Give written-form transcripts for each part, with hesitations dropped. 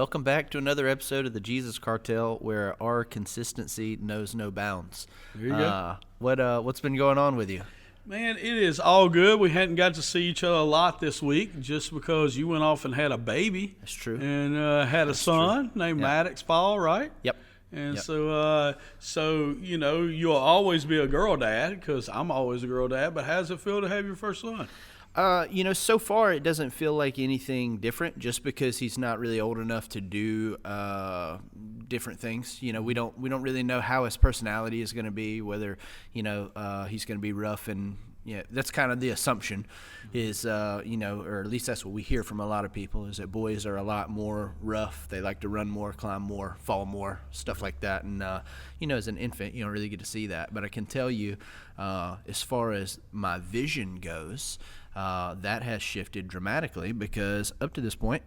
welcome back to another episode of the Jesus Cartel, where our consistency knows no bounds. There you go. What's been going on with you? Man, it is all good. We hadn't got to see each other a lot this week just because you went off and had a baby. That's true. And had a son named Maddox Paul, right? Yep. And so you'll always be a girl dad because I'm always a girl dad. But how does it feel to have your first son? So far it doesn't feel like anything different, just because he's not really old enough to do different things. We don't really know how his personality is going to be, whether he's going to be rough, and that's kind of the assumption is or at least that's what we hear from a lot of people, is that boys are a lot more rough. They like to run more, climb more, fall more, stuff like that. And as an infant, you don't really get to see that. But I can tell you, as far as my vision goes, that has shifted dramatically, because up to this point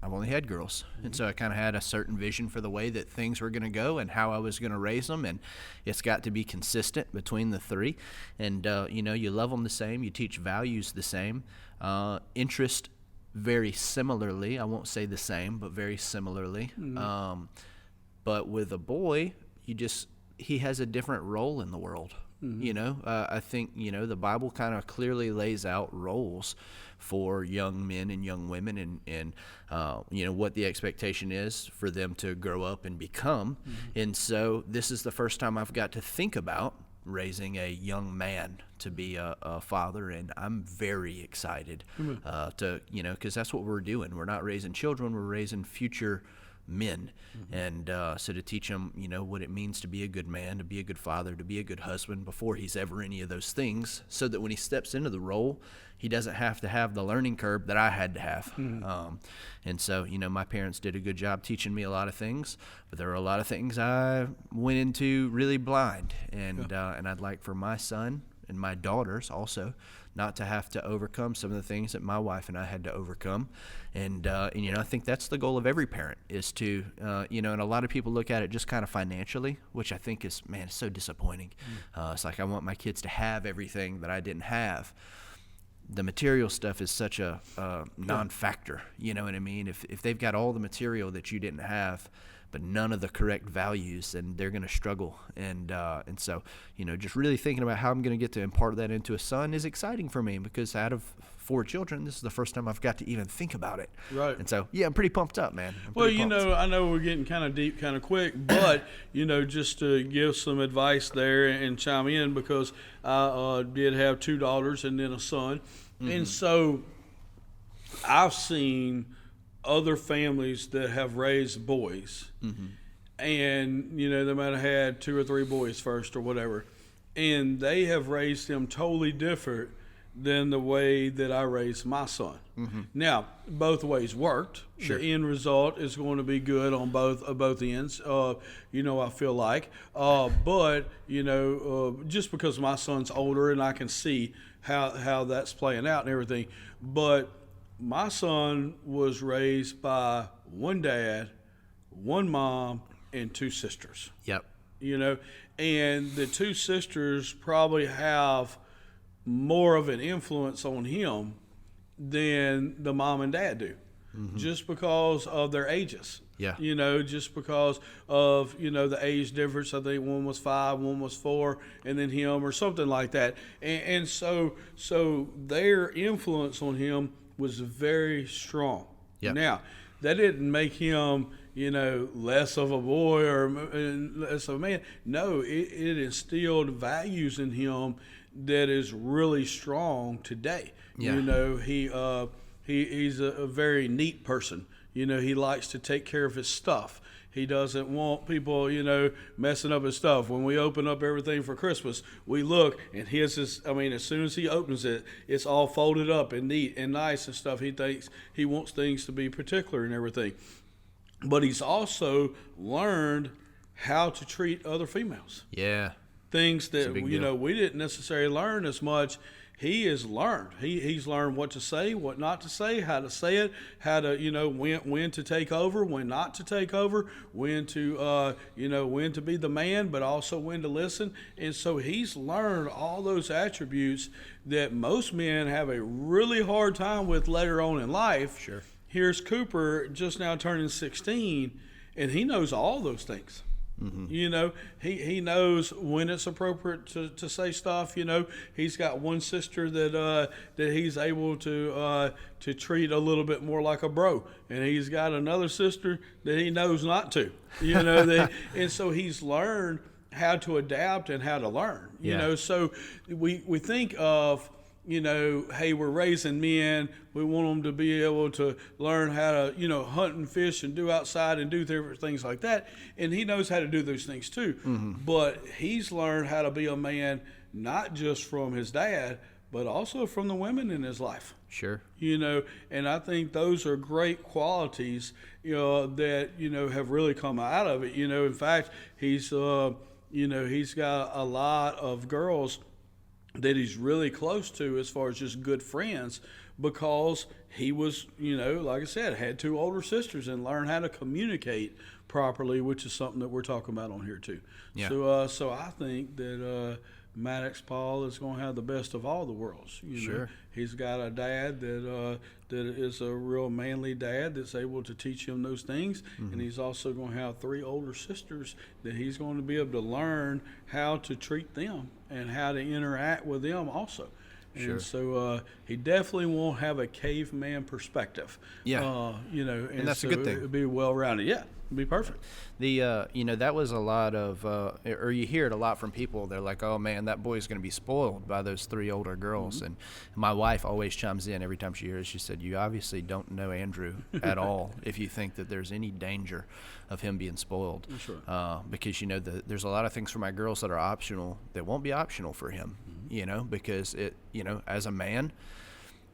I've only had girls. And so I kind of had a certain vision for the way that things were going to go and how I was going to raise them, and it's got to be consistent between the three. And you love them the same, you teach values the same, interest very similarly. I won't say the same, but very similarly. But with a boy, he has a different role in the world. I think, the Bible kind of clearly lays out roles for young men and young women, and what the expectation is for them to grow up and become. And so this is the first time I've got to think about raising a young man to be a father, and I'm very excited because that's what we're doing. We're not raising children, we're raising future men. And so to teach him what it means to be a good man, to be a good father, to be a good husband before he's ever any of those things, so that when he steps into the role, he doesn't have to have the learning curve that I had to have. And so my parents did a good job teaching me a lot of things, but there were a lot of things I went into really blind, and I'd like for my son and my daughters also not to have to overcome some of the things that my wife and I had to overcome. And I think that's the goal of every parent, is to, and a lot of people look at it just kind of financially, which I think is, it's so disappointing. It's like, I want my kids to have everything that I didn't have. The material stuff is such a non-factor, you know what I mean? If they've got all the material that you didn't have, but none of the correct values, and they're going to struggle. And so, just really thinking about how I'm going to get to impart that into a son is exciting for me, because out of 4 children, this is the first time I've got to even think about it. Right. And so, I'm pretty pumped up, man. Well, I know we're getting kind of deep kind of quick, but, just to give some advice there and chime in, because I did have 2 daughters and then a son. And so I've seen other families that have raised boys, and they might have had 2 or 3 boys first or whatever, and they have raised them totally different than the way that I raised my son. Now, both ways worked. Sure. The end result is going to be good on both ends. I feel like, but just because my son's older and I can see how that's playing out and everything, but my son was raised by 1 dad, 1 mom, and 2 sisters. Yep. And the 2 sisters probably have more of an influence on him than the mom and dad do, just because of their ages. Yeah. Just because of, the age difference. I think one was 5, one was 4, and then him, or something like that. And so their influence on him was very strong. Yep. Now, that didn't make him, less of a boy or less of a man. No, it instilled values in him that is really strong today. Yeah. He's a very neat person. He likes to take care of his stuff. He doesn't want people, messing up his stuff. When we open up everything for Christmas, we look, and as soon as he opens it, it's all folded up and neat and nice and stuff. He wants things to be particular and everything. But he's also learned how to treat other females. Yeah. Things that, we didn't necessarily learn as much. He has learned. He's learned what to say, what not to say, how to say it, how to, when to take over, when not to take over, when to, when to be the man, but also when to listen. And so he's learned all those attributes that most men have a really hard time with later on in life. Sure. Here's Cooper just now turning 16, and he knows all those things. You know, he knows when it's appropriate to say stuff. You know, he's got one sister that he's able to treat a little bit more like a bro, and he's got another sister that he knows not to. You know, and so he's learned how to adapt and how to learn. You know, so we think of, you know, hey, we're raising men. We want them to be able to learn how to, you know, hunt and fish and do outside and do different things like that. And he knows how to do those things too. But he's learned how to be a man, not just from his dad, but also from the women in his life. Sure. You know, and I think those are great qualities, you know, that, you know, have really come out of it. You know, in fact, he's, you know, he's got a lot of girls that he's really close to as far as just good friends, because he was, you know, like I said, had two older sisters and learned how to communicate properly, which is something that we're talking about on here too. Yeah. So I think that Maddox Paul is going to have the best of all the worlds. You know, he's got a dad that is a real manly dad that's able to teach him those things, and he's also going to have three older sisters that he's going to be able to learn how to treat them and how to interact with them also. And so he definitely won't have a caveman perspective. Yeah. You know, and that's so a good thing. It'll be well-rounded. Yeah, it'll be perfect. The you know, that was a lot of, or you hear it a lot from people. They're like, oh man, that boy's going to be spoiled by those three older girls. And my wife always chimes in every time she hears. She said, you obviously don't know Andrew at all if you think that there's any danger of him being spoiled. Because, you know, there's a lot of things for my girls that are optional that won't be optional for him. You know, because it, you know, as a man,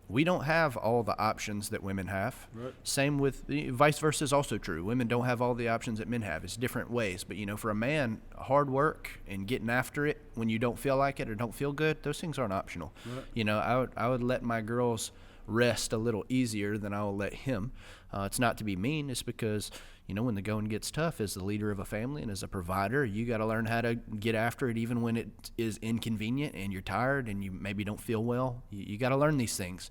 we don't have all the options that women have. Same with vice versa is also true. Women don't have all the options that men have. It's different ways. But, you know, for a man, hard work and getting after it when you don't feel like it or don't feel good, those things aren't optional. You know, I would let my girls rest a little easier than I will let him. It's not to be mean. It's because, you know, when the going gets tough, as the leader of a family and as a provider, you got to learn how to get after it even when it is inconvenient and you're tired and you maybe don't feel well. You got to learn these things.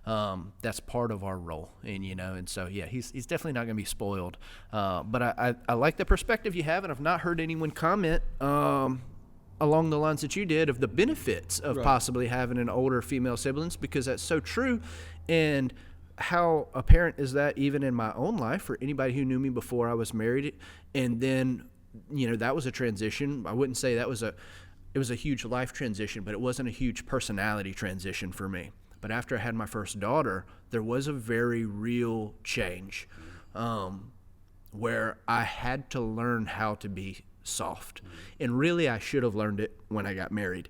That's part of our role. And, you know, and so, yeah, he's definitely not going to be spoiled. But I like the perspective you have, and I've not heard anyone comment along the lines that you did of the benefits of possibly having an older female siblings, because that's so true. And how apparent is that even in my own life for anybody who knew me before I was married? And then, you know, that was a transition. I wouldn't say it was a huge life transition, but it wasn't a huge personality transition for me. But after I had my first daughter, there was a very real change where I had to learn how to be soft. And really, I should have learned it when I got married.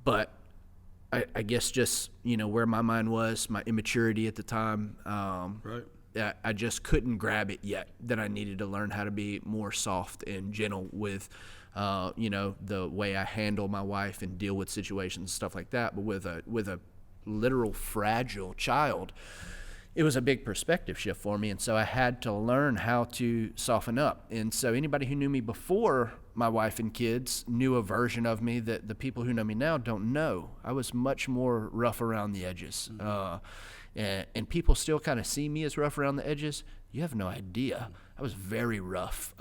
But I guess just, you know, where my mind was, my immaturity at the time, I just couldn't grab it yet, that I needed to learn how to be more soft and gentle with, you know, the way I handle my wife and deal with situations and stuff like that. But with a literal fragile child, it was a big perspective shift for me, and so I had to learn how to soften up. And so anybody who knew me before my wife and kids knew a version of me that the people who know me now don't know. I was much more rough around the edges. And people still kind of see me as rough around the edges. You have no idea. I was very rough,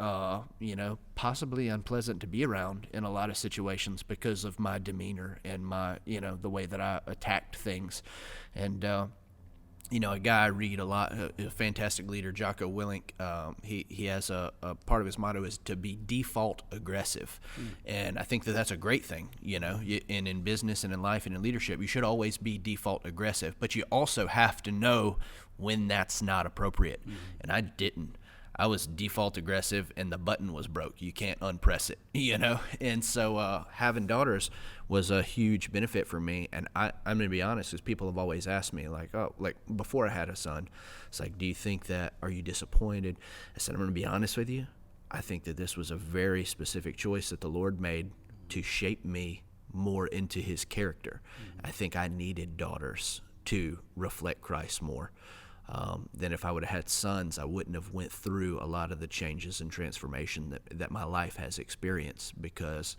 you know, possibly unpleasant to be around in a lot of situations because of my demeanor and my, you know, the way that I attacked things. And, you know, a guy I read a lot, a fantastic leader, Jocko Willink, he has a part of his motto is to be default aggressive. And I think that that's a great thing, you know, and in business and in life and in leadership, you should always be default aggressive, but you also have to know when that's not appropriate. And I didn't. I was default aggressive and the button was broke. You can't unpress it, you know? And so having daughters was a huge benefit for me. And I'm going to be honest, because people have always asked me, like, oh, like before I had a son, it's like, do you think that, are you disappointed? I said, I'm going to be honest with you. I think that this was a very specific choice that the Lord made to shape me more into his character. I think I needed daughters to reflect Christ more. then if I would have had sons, I wouldn't have went through a lot of the changes and transformation that my life has experienced, because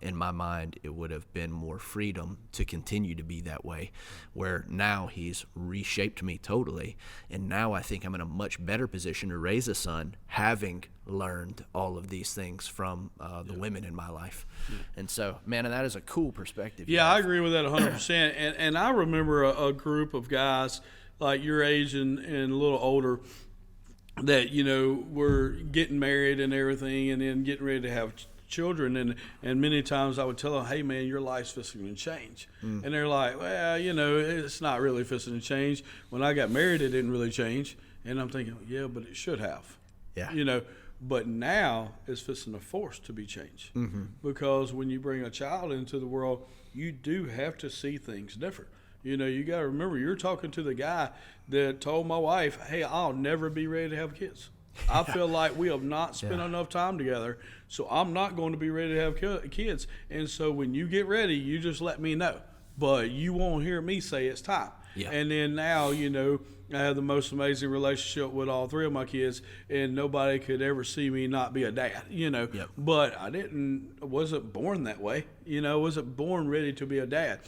in my mind, it would have been more freedom to continue to be that way, where now he's reshaped me totally. And now I think I'm in a much better position to raise a son, having learned all of these things from the women in my life. And so, man, that is a cool perspective. Yeah, I agree with that 100%. And I remember a group of guys like your age and a little older that, were getting married and everything, and then getting ready to have children, and many times I would tell them, hey man, your life's fixing to change. And they're like, well, it's not really fixing to change. When I got married, it didn't really change. And I'm thinking, yeah, but it should have. Yeah. But now it's fixing to force to be changed. Because when you bring a child into the world, you do have to see things different. You got to remember, you're talking to the guy that told my wife, hey, I'll never be ready to have kids. I feel like we have not spent enough time together, so I'm not going to be ready to have kids. And so when you get ready, you just let me know. But you won't hear me say it's time. Yeah. And then now, I have the most amazing relationship with all three of my kids, and nobody could ever see me not be a dad, Yep. But I wasn't born that way, wasn't born ready to be a dad.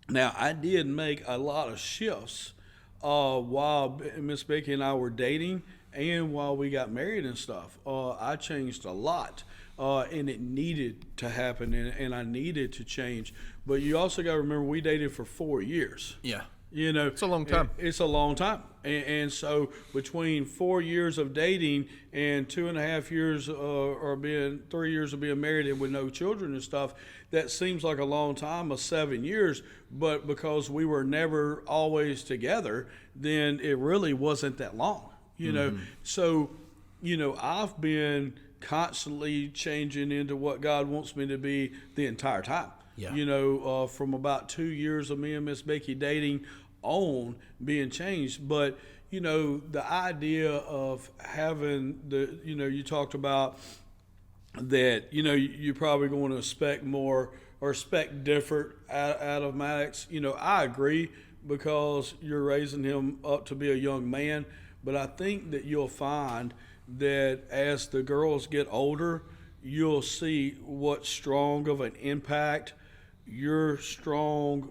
Now, I did make a lot of shifts while Miss Becky and I were dating, and while we got married and stuff. I changed a lot, and it needed to happen, and I needed to change. But you also got to remember, we dated for 4 years. Yeah. It's a long time. It's a long time. And so between 4 years of dating and 2.5 years or 3 years of being married and with no children and stuff, that seems like a long time of 7 years. But because we were never always together, then it really wasn't that long. So, I've been constantly changing into what God wants me to be the entire time. Yeah. From about 2 years of me and Miss Becky dating on being changed. But, the idea of having you talked about that, you're probably going to expect more or expect different out of Maddox. I agree, because you're raising him up to be a young man. But I think that you'll find that as the girls get older, you'll see what strong of an impact your strong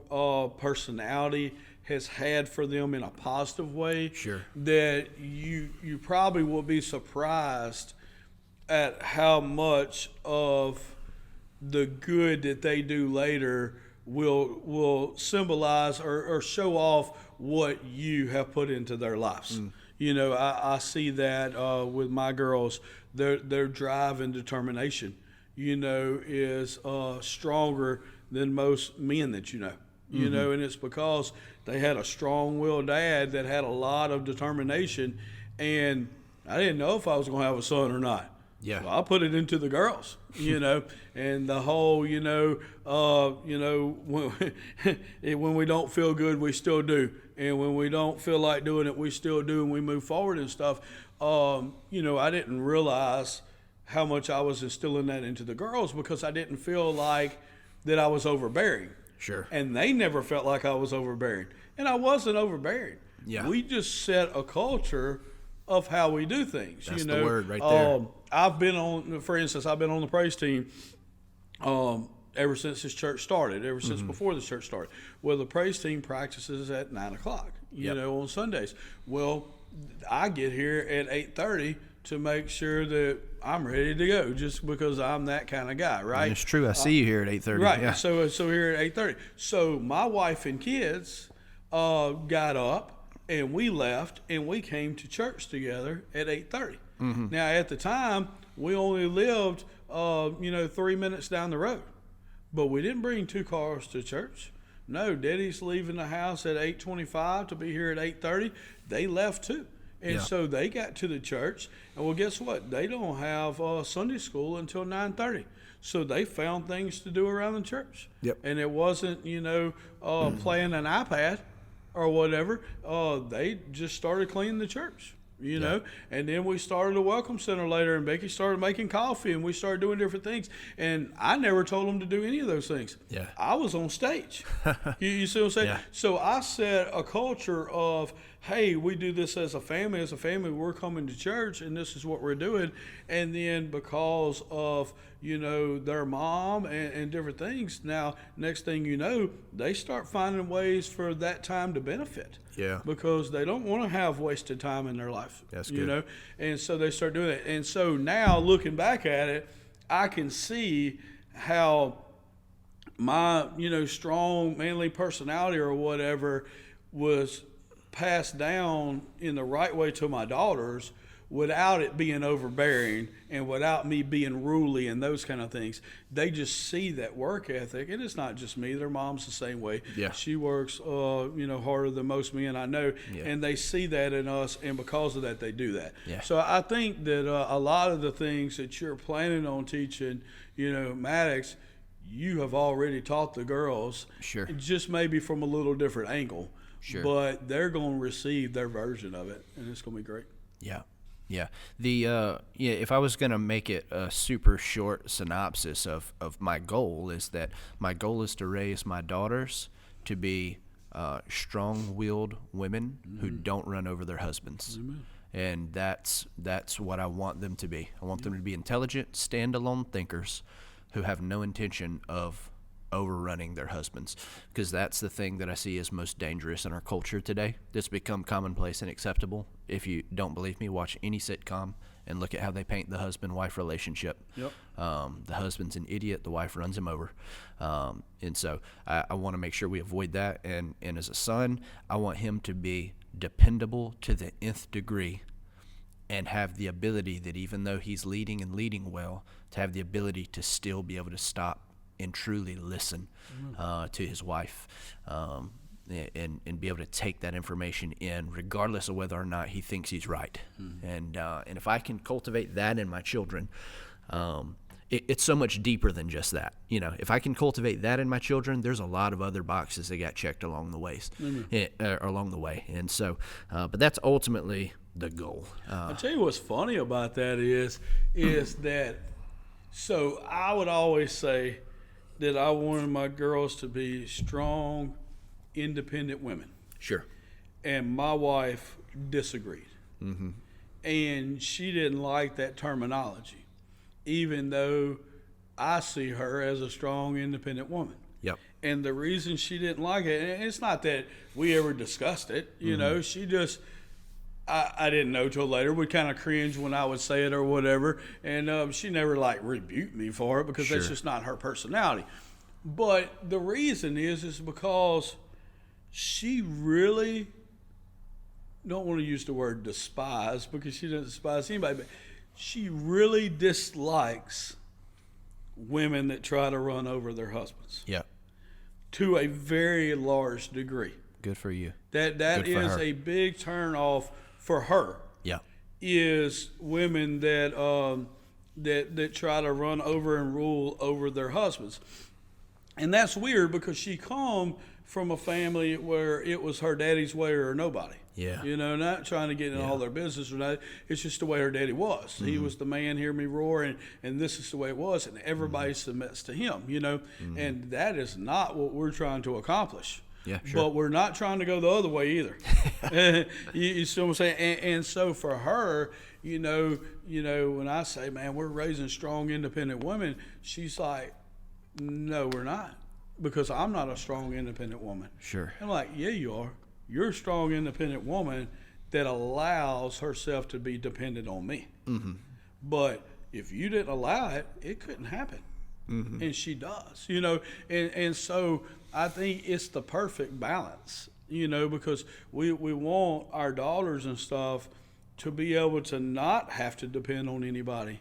personality has had for them in a positive way. Sure. That you probably will be surprised at how much of the good that they do later will symbolize or show off what you have put into their lives. I see that with my girls. Their drive and determination, is stronger than most men that and it's because they had a strong-willed dad that had a lot of determination, and I didn't know if I was going to have a son or not. Yeah. So I put it into the girls, and the whole, when we don't feel good, we still do. And when we don't feel like doing it, we still do, and we move forward and stuff. I didn't realize how much I was instilling that into the girls, because I didn't feel like that I was overbearing. Sure. And they never felt like I was overbearing. And I wasn't overbearing. Yeah. We just set a culture of how we do things. That's the word right there. I've been on the praise team ever since this church started, ever since before this church started. Well, the praise team practices at 9:00, on Sundays. Well, I get here at 8:30 to make sure that I'm ready to go, just because I'm that kind of guy, right? And it's true. I see you here at 8:30. Right. Yeah. So here at 8:30. So my wife and kids got up, and we left, and we came to church together at 8:30. Now, at the time, we only lived 3 minutes down the road, but we didn't bring 2 cars to church. No, Daddy's leaving the house at 8:25 to be here at 8:30. They left too. And so they got to the church, and well, guess what? They don't have Sunday school until 9:30. So they found things to do around the church. Yep. And it wasn't, playing an iPad or whatever. They just started cleaning the church. And then we started a welcome center later, and Becky started making coffee, and we started doing different things. And I never told them to do any of those things. I was on stage. You see what I'm saying? Yeah. So I set a culture of hey, we do this as a family. As a family, we're coming to church, and this is what we're doing. And then because of, their mom and different things, now, next thing you know, they start finding ways for that time to benefit. Yeah. Because they don't want to have wasted time in their life. That's good. And so they start doing it. And so now, looking back at it, I can see how my, strong, manly personality or whatever was passed down in the right way to my daughters without it being overbearing and without me being ruly and those kind of things. They just see that work ethic, and it's not just me. Their mom's the same way. Yeah. She works, harder than most men I know, and they see that in us, and because of that, they do that. Yeah. So I think that a lot of the things that you're planning on teaching, Maddox, you have already taught the girls. Sure. Just maybe from a little different angle. Sure. But they're going to receive their version of it, and it's going to be great. Yeah. Yeah. If I was going to make it a super short synopsis of my goal is to raise my daughters to be strong-willed women who don't run over their husbands. Amen. And that's what I want them to be. I want them to be intelligent, standalone thinkers who have no intention of overrunning their husbands, because that's the thing that I see is most dangerous in our culture today. That's become commonplace and acceptable. If you don't believe me, watch any sitcom and look at how they paint the husband-wife relationship. Yep. The husband's an idiot, the wife runs him over. And so I want to make sure we avoid that. And as a son, I want him to be dependable to the nth degree and have the ability that even though he's leading and leading well, to have the ability to still be able to stop and truly listen to his wife, and be able to take that information in, regardless of whether or not he thinks he's right. And if I can cultivate that in my children, it's so much deeper than just that. If I can cultivate that in my children, there's a lot of other boxes that got checked along the way. And so, but that's ultimately the goal. I'll tell you what's funny about that is that. So I would always say that I wanted my girls to be strong, independent women. Sure. And my wife disagreed. Mm-hmm. And she didn't like that terminology, even though I see her as a strong, independent woman. Yep. And the reason she didn't like it, and it's not that we ever discussed it, she just, I didn't know till later. Would kind of cringe when I would say it or whatever. And she never rebuked me for it because that's just not her personality. But the reason is because she really, don't want to use the word despise because she doesn't despise anybody, but she really dislikes women that try to run over their husbands. Yeah. To a very large degree. Good for you. That is a big turn off for her. Yeah. Is women that that try to run over and rule over their husbands. And that's weird because she come from a family where it was her daddy's way or nobody. Yeah. Not trying to get in all their business or not. It's just the way her daddy was. Mm-hmm. He was the man, hear me roar, and this is the way it was, and everybody submits to him, Mm-hmm. And that is not what we're trying to accomplish. Yeah, sure. But we're not trying to go the other way either. You see what I'm saying? And so for her, when I say, man, we're raising strong, independent women, she's like, no, we're not. Because I'm not a strong, independent woman. Sure. I'm like, yeah, you are. You're a strong, independent woman that allows herself to be dependent on me. Mm-hmm. But if you didn't allow it, it couldn't happen. Mm-hmm. And she does, and so I think it's the perfect balance, because we want our daughters and stuff to be able to not have to depend on anybody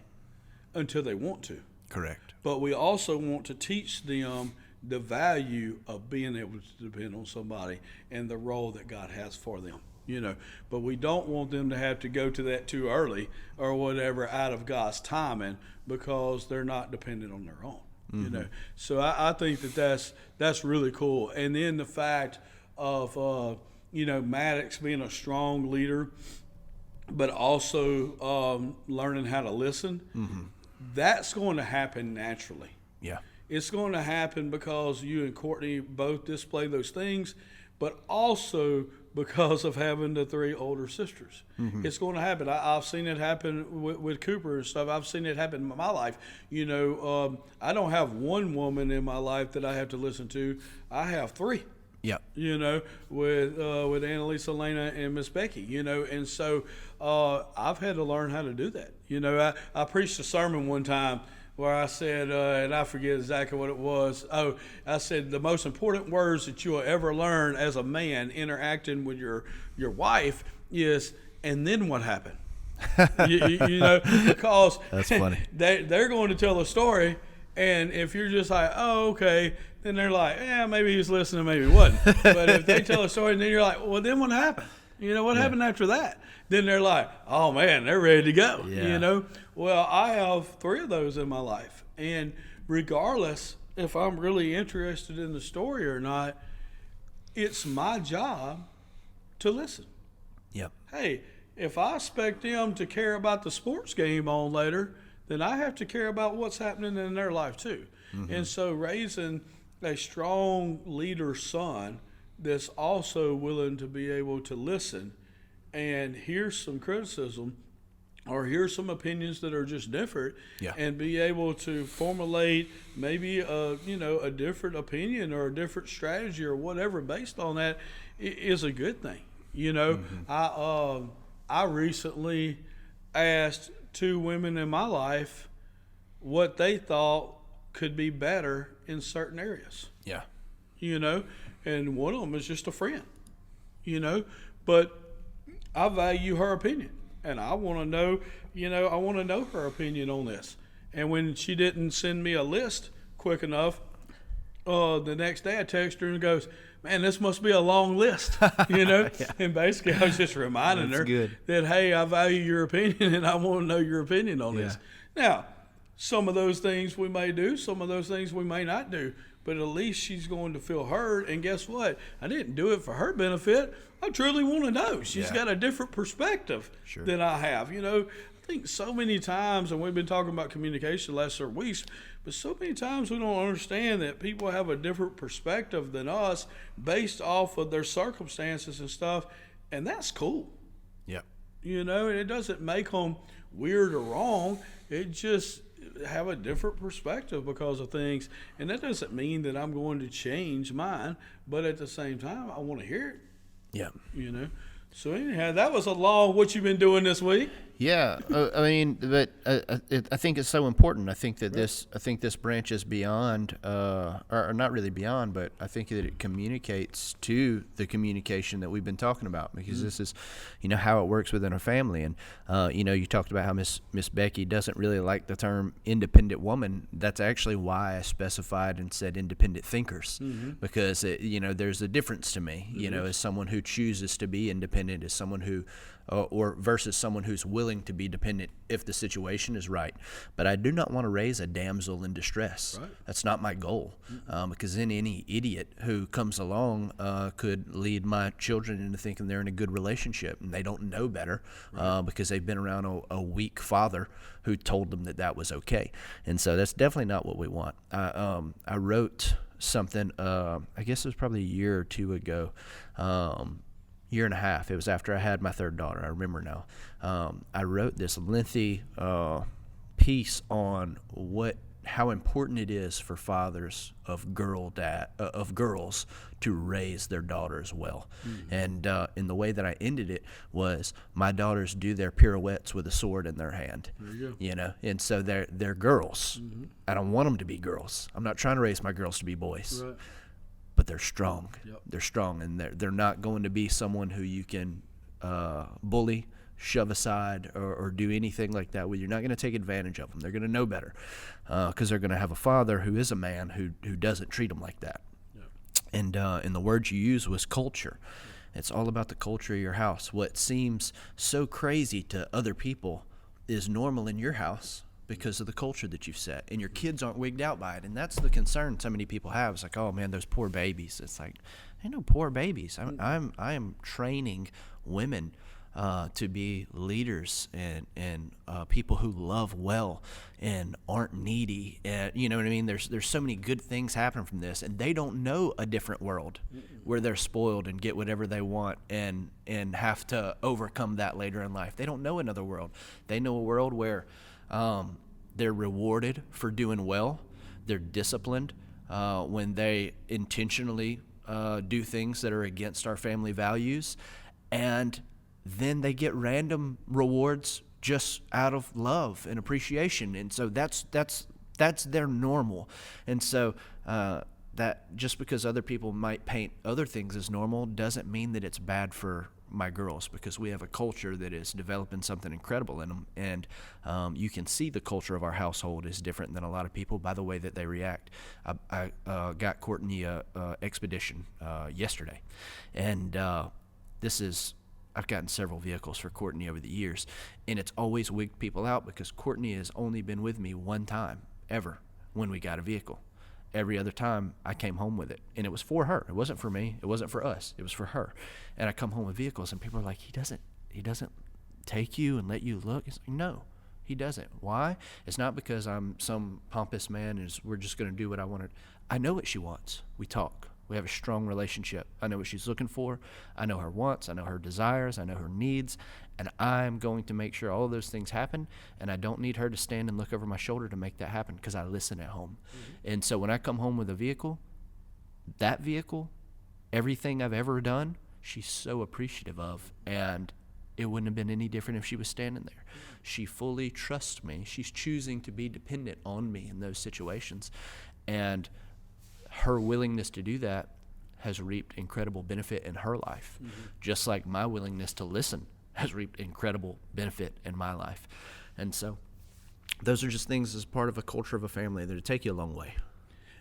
until they want to. Correct. But we also want to teach them the value of being able to depend on somebody and the role that God has for them. But we don't want them to have to go to that too early or whatever out of God's timing because they're not dependent on their own. Mm-hmm. So I think that's really cool. And then the fact of Maddox being a strong leader, but also learning how to listen. Mm-hmm. That's going to happen naturally. Yeah. It's going to happen because you and Courtney both display those things, but also because of having the 3 older sisters. It's going to happen. I've seen it happen with Cooper and stuff. I've seen it happen in my life. I don't have one woman in my life that I have to listen to. I have 3. Yep. With Annalise, Elena, and Miss Becky. And so I've had to learn how to do that. I preached a sermon one time where I said, and I forget exactly what it was. Oh, I said the most important words that you will ever learn as a man interacting with your wife is, and then what happened? Because that's funny. They're going to tell a story, and if you're just like, oh, okay, then they're like, yeah, maybe he's listening, maybe he wasn't. But if they tell a story, and then you're like, well, then what happened? What happened after that? Then they're like, oh, man, they're ready to go. Yeah. Well, I have 3 of those in my life. And regardless if I'm really interested in the story or not, it's my job to listen. Yep. Hey, if I expect them to care about the sports game on later, then I have to care about what's happening in their life too. And so raising a strong leader son that's also willing to be able to listen and hear some criticism or hear some opinions that are just different, and be able to formulate maybe a different opinion or a different strategy or whatever based on that is a good thing. I recently asked 2 women in my life what they thought could be better in certain areas. Yeah. And one of them is just a friend. But I value her opinion. And I want to know, I want to know her opinion on this. And when she didn't send me a list quick enough, the next day I text her and goes, man, this must be a long list, Yeah. And basically I was just reminding her that, hey, I value your opinion and I want to know your opinion on this. Now, some of those things we may do, some of those things we may not do, but at least she's going to feel heard. And guess what? I didn't do it for her benefit. I truly want to know. She's got a different perspective than I have. I think so many times, and we've been talking about communication the last several weeks, but so many times we don't understand that people have a different perspective than us based off of their circumstances and stuff, and that's cool. Yeah. And it doesn't make them weird or wrong. It just have a different perspective because of things, and that doesn't mean that I'm going to change mine, but at the same time I want to hear it. So anyhow, that was a long what you've been doing this week. Yeah, but I think it's so important. I think that this branches beyond, or not really beyond, but I think that it communicates to the communication that we've been talking about, because this is, how it works within a family. And you talked about how Miss Becky doesn't really like the term independent woman. That's actually why I specified and said independent thinkers, because there's a difference to me. As someone who chooses to be independent, as someone who or versus someone who's willing to be dependent if the situation is right. But I do not want to raise a damsel in distress. Right. That's not my goal, because then any idiot who comes along could lead my children into thinking they're in a good relationship, and they don't know better because they've been around a weak father who told them that was okay. And so that's definitely not what we want. I wrote something, I guess it was probably a year or two ago, year and a half. It was after I had my 3rd daughter. I remember now. I wrote this lengthy piece on how important it is for fathers of girls to raise their daughters well. And in the way that I ended it was, my daughters do their pirouettes with a sword in their hand. There you go. And so they're girls. I don't want them to be girls. I'm not trying to raise my girls to be boys. Right. But they're strong. Yep. They're strong, and they're not going to be someone who you can bully, shove aside, or do anything like that with. You're not going to take advantage of them. They're going to know better, because they're going to have a father who is a man who doesn't treat them like that. Yep. And the word you used was culture. It's all about the culture of your house. What seems so crazy to other people is normal in your house, because of the culture that you've set, and your kids aren't wigged out by it. And that's the concern so many people have. It's like, oh man, those poor babies. It's like, ain't no poor babies. I am training women to be leaders and people who love well and aren't needy. And you know what I mean? There's so many good things happen from this, and they don't know a different world where they're spoiled and get whatever they want and have to overcome that later in life. They don't know another world. They know a world where they're rewarded for doing well. They're disciplined when they intentionally do things that are against our family values, and then they get random rewards just out of love and appreciation. And so that's their normal. And so that just because other people might paint other things as normal doesn't mean that it's bad for my girls, because we have a culture that is developing something incredible in them. And you can see the culture of our household is different than a lot of people by the way that they react. I got Courtney a Expedition yesterday, and I've gotten several vehicles for Courtney over the years, and it's always wigged people out because Courtney has only been with me one time ever when we got a vehicle. Every other time I came home with it, and it was for her. It wasn't for me. It wasn't for us. It was for her. And I come home with vehicles, and people are like, he doesn't take you and let you look. It's like, no, he doesn't. Why? It's not because I'm some pompous man and we're just going to do what I wanted. I know what she wants. We talk. We have a strong relationship. I know what she's looking for. I know her wants. I know her desires. I know her needs. And I'm going to make sure all of those things happen. And I don't need her to stand and look over my shoulder to make that happen because I listen at home. Mm-hmm. And so when I come home with a vehicle, that vehicle, everything I've ever done, she's so appreciative of. And it wouldn't have been any different if she was standing there. Mm-hmm. She fully trusts me. She's choosing to be dependent on me in those situations. And her willingness to do that has reaped incredible benefit in her life, just like my willingness to listen has reaped incredible benefit in my life. And so those are just things as part of a culture of a family that take you a long way.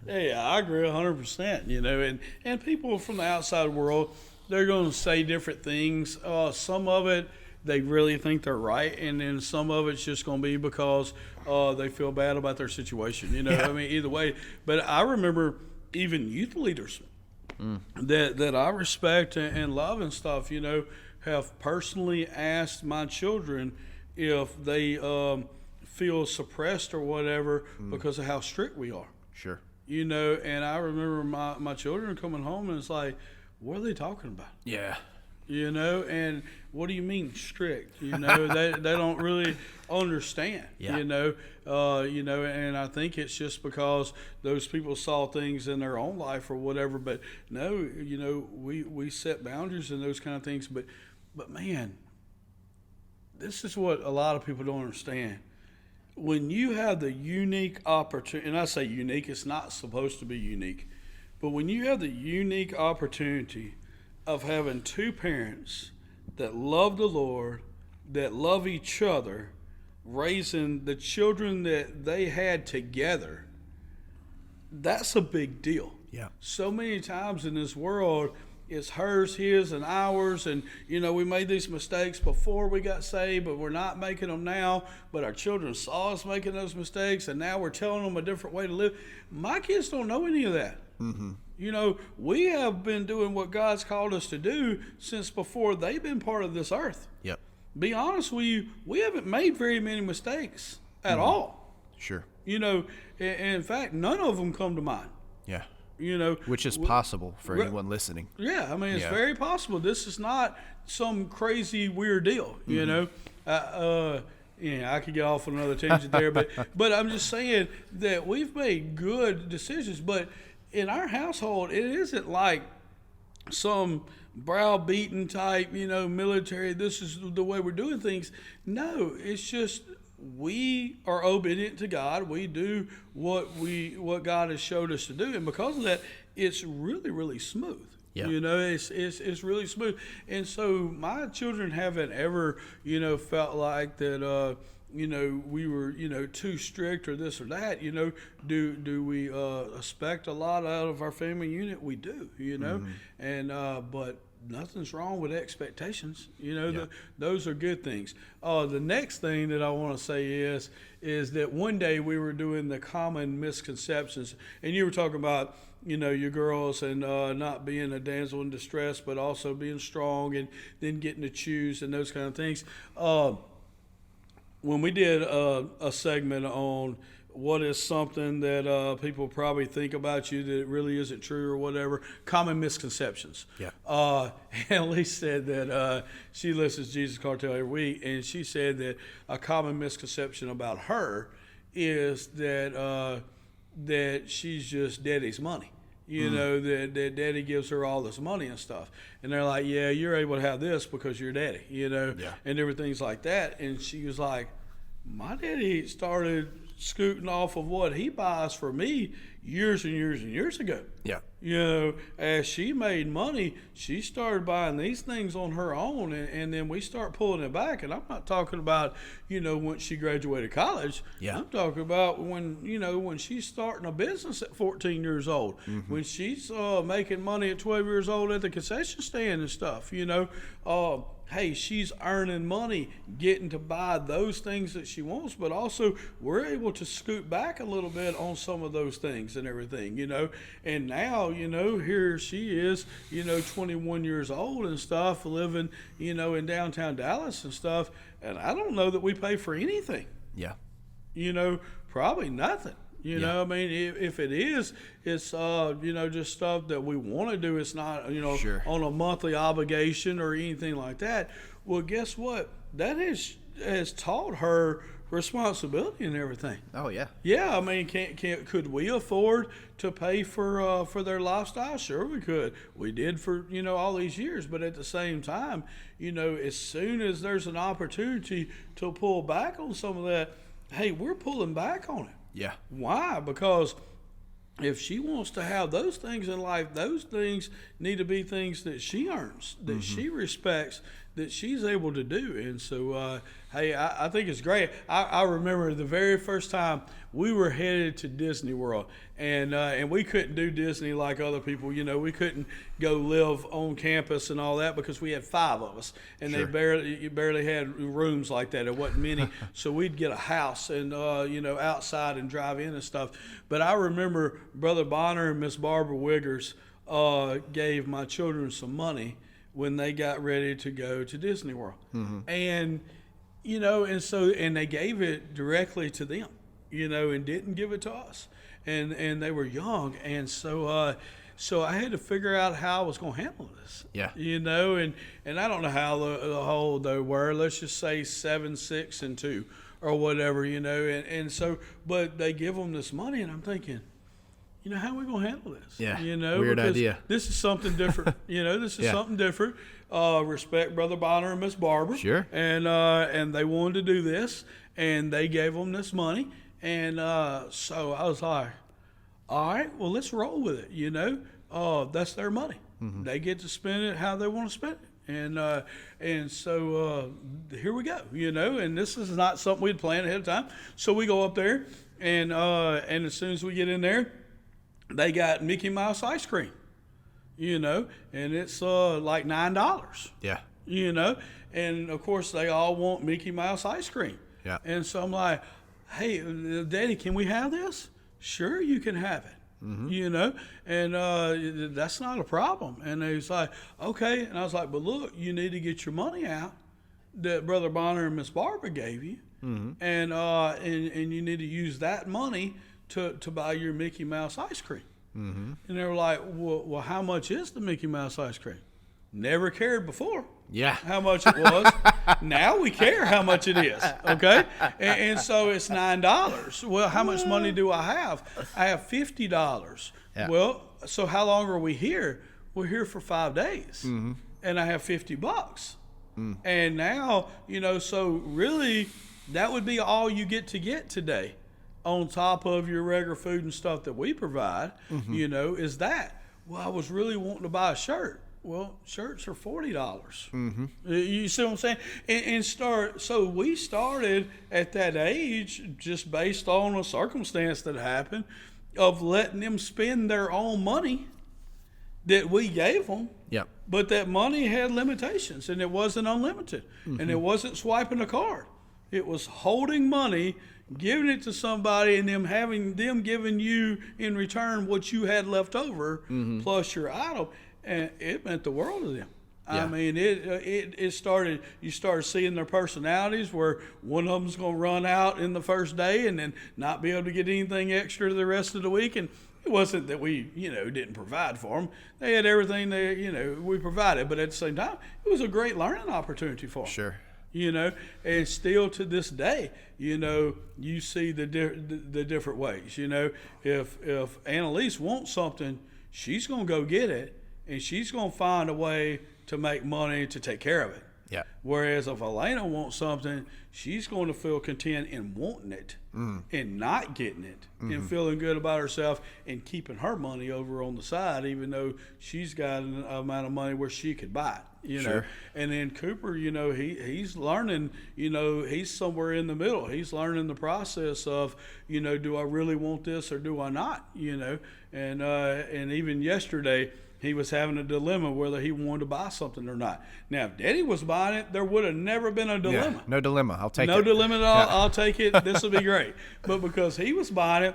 Yeah, I agree 100%, and people from the outside world, they're going to say different things. Some of it, they really think they're right, and then some of it's just going to be because they feel bad about their situation, Yeah. I mean, either way. But I remember even youth leaders that I respect and love and stuff, have personally asked my children if they feel suppressed or whatever because of how strict we are. Sure. And I remember my children coming home and it's like, what are they talking about? Yeah. And what do you mean strict? They don't really understand, yeah. And I think it's just because those people saw things in their own life or whatever. But no, we set boundaries and those kind of things. But man, this is what a lot of people don't understand. When you have the unique opportunity, and I say unique, it's not supposed to be unique, but when you have the unique opportunity of having two parents that love the Lord, that love each other, raising the children that they had together, that's a big deal. Yeah. So many times in this world, it's hers, his, and ours, and we made these mistakes before we got saved, but we're not making them now. But our children saw us making those mistakes, and now we're telling them a different way to live. My kids don't know any of that. Mm-hmm. We have been doing what God's called us to do since before they've been part of this earth. Yep. Be honest with you, we haven't made very many mistakes at all. Sure. And in fact, none of them come to mind. Yeah. Which is possible for anyone listening. Yeah, I mean, it's very possible. This is not some crazy weird deal, I could get off on another tangent there, but I'm just saying that we've made good decisions. But in our household, it isn't like some browbeaten type, military, this is the way we're doing things. No, it's just we are obedient to God. We do what God has showed us to do, and because of that, it's really, really smooth. Yeah. It's really smooth. And so my children haven't ever, felt like that, we were, too strict or this or that. Do we expect a lot out of our family unit? We do, and but nothing's wrong with expectations. Those are good things. The next thing that I want to say is that one day we were doing the common misconceptions, and you were talking about, your girls and not being a damsel in distress, but also being strong and then getting to choose and those kind of things. When we did a segment on what is something that people probably think about you that really isn't true or whatever, common misconceptions. Yeah. And Lee said that she listens to Jesus Cartel every week, and she said that a common misconception about her is that she's just daddy's money. That daddy gives her all this money and stuff. And they're like, yeah, you're able to have this because you're daddy, and everything's like that. And she was like, my daddy started scooting off of what he buys for me years and years and years ago. Yeah. As she made money, she started buying these things on her own, and then we start pulling it back. And I'm not talking about, when she graduated college. Yeah. I'm talking about when she's starting a business at 14 years old, when she's making money at 12 years old at the concession stand and stuff, hey, she's earning money, getting to buy those things that she wants, but also we're able to scoot back a little bit on some of those things and everything, And now, here she is, 21 years old and stuff, living, in downtown Dallas and stuff, and I don't know that we pay for anything. Yeah. Probably nothing. I mean, if it is, it's, just stuff that we want to do. It's not, Sure. on a monthly obligation or anything like that. Well, guess what? That has taught her responsibility and everything. Oh, yeah. Yeah, I mean, could we afford to pay for their lifestyle? Sure, we could. We did for, all these years. But at the same time, as soon as there's an opportunity to pull back on some of that, hey, we're pulling back on it. Yeah. Why? Because if she wants to have those things in life, those things need to be things that she earns, that she respects, that she's able to do. And so, hey, I think it's great. I remember the very first time we were headed to Disney World, and we couldn't do Disney like other people. We couldn't go live on campus and all that because we had 5 of us, and Sure. they barely had rooms like that. It wasn't many, so we'd get a house and outside and drive in and stuff. But I remember Brother Bonner and Miss Barbara Wiggers gave my children some money when they got ready to go to Disney World, and and they gave it directly to them, and didn't give it to us, and they were young, and so I had to figure out how I was going to handle this. Yeah. And I don't know how the whole they were. Let's just say 7, 6, and 2, or whatever, and so, but they give them this money, and I'm thinking, how are we going to handle this? Yeah. Weird idea. This is something different. This is Yeah. something different. Respect Brother Bonner and Miss Barbara. Sure. And they wanted to do this, and they gave them this money. And so I was like, all right, well, let's roll with it. That's their money. They get to spend it how they want to spend it. And so here we go, and this is not something we'd planned ahead of time. So we go up there, and as soon as we get in there, they got Mickey Mouse ice cream, and it's like $9. Yeah. And of course they all want Mickey Mouse ice cream. Yeah. And so I'm like, hey, Daddy, can we have this? Sure, you can have it. And that's not a problem. And they was like, okay. And I was like, but look, you need to get your money out that Brother Bonner and Miss Barbara gave you, and you need to use that money to buy your Mickey Mouse ice cream. And they were like, well, how much is the Mickey Mouse ice cream? Never cared before. Yeah. How much it was. Now we care how much it is. Okay. And so it's $9. Well, how much money do I have? I have $50. Yeah. Well, so how long are we here? We're here for 5 days, and I have $50. And now, so really that would be all you get today, on top of your regular food and stuff that we provide, is that. Well, I was really wanting to buy a shirt. Well, shirts are $40. You see what I'm saying? So we started at that age just based on a circumstance that happened of letting them spend their own money that we gave them. Yep. But that money had limitations, and it wasn't unlimited, and it wasn't swiping a card. It was holding money, giving it to somebody and them giving you in return what you had left over plus your item, and it meant the world to them. Yeah. I mean, it started. You started seeing their personalities, where one of them's going to run out in the first day and then not be able to get anything extra the rest of the week. And it wasn't that we, didn't provide for them. They had everything we provided, but at the same time, it was a great learning opportunity for them. Sure. And still to this day, you see the different ways. If Annalise wants something, she's going to go get it, and she's going to find a way to make money to take care of it. Yeah. Whereas if Elena wants something, she's going to feel content in wanting it and not getting it and feeling good about herself and keeping her money over on the side, even though she's got an amount of money where she could buy it. Sure. And then Cooper, he's learning, he's somewhere in the middle. He's learning the process of, do I really want this or do I not? And even yesterday, he was having a dilemma whether he wanted to buy something or not. Now, if Daddy was buying it, there would have never been a dilemma. Yeah, no dilemma. I'll take it. No dilemma at all. I'll take it. This will be great. But because he was buying it,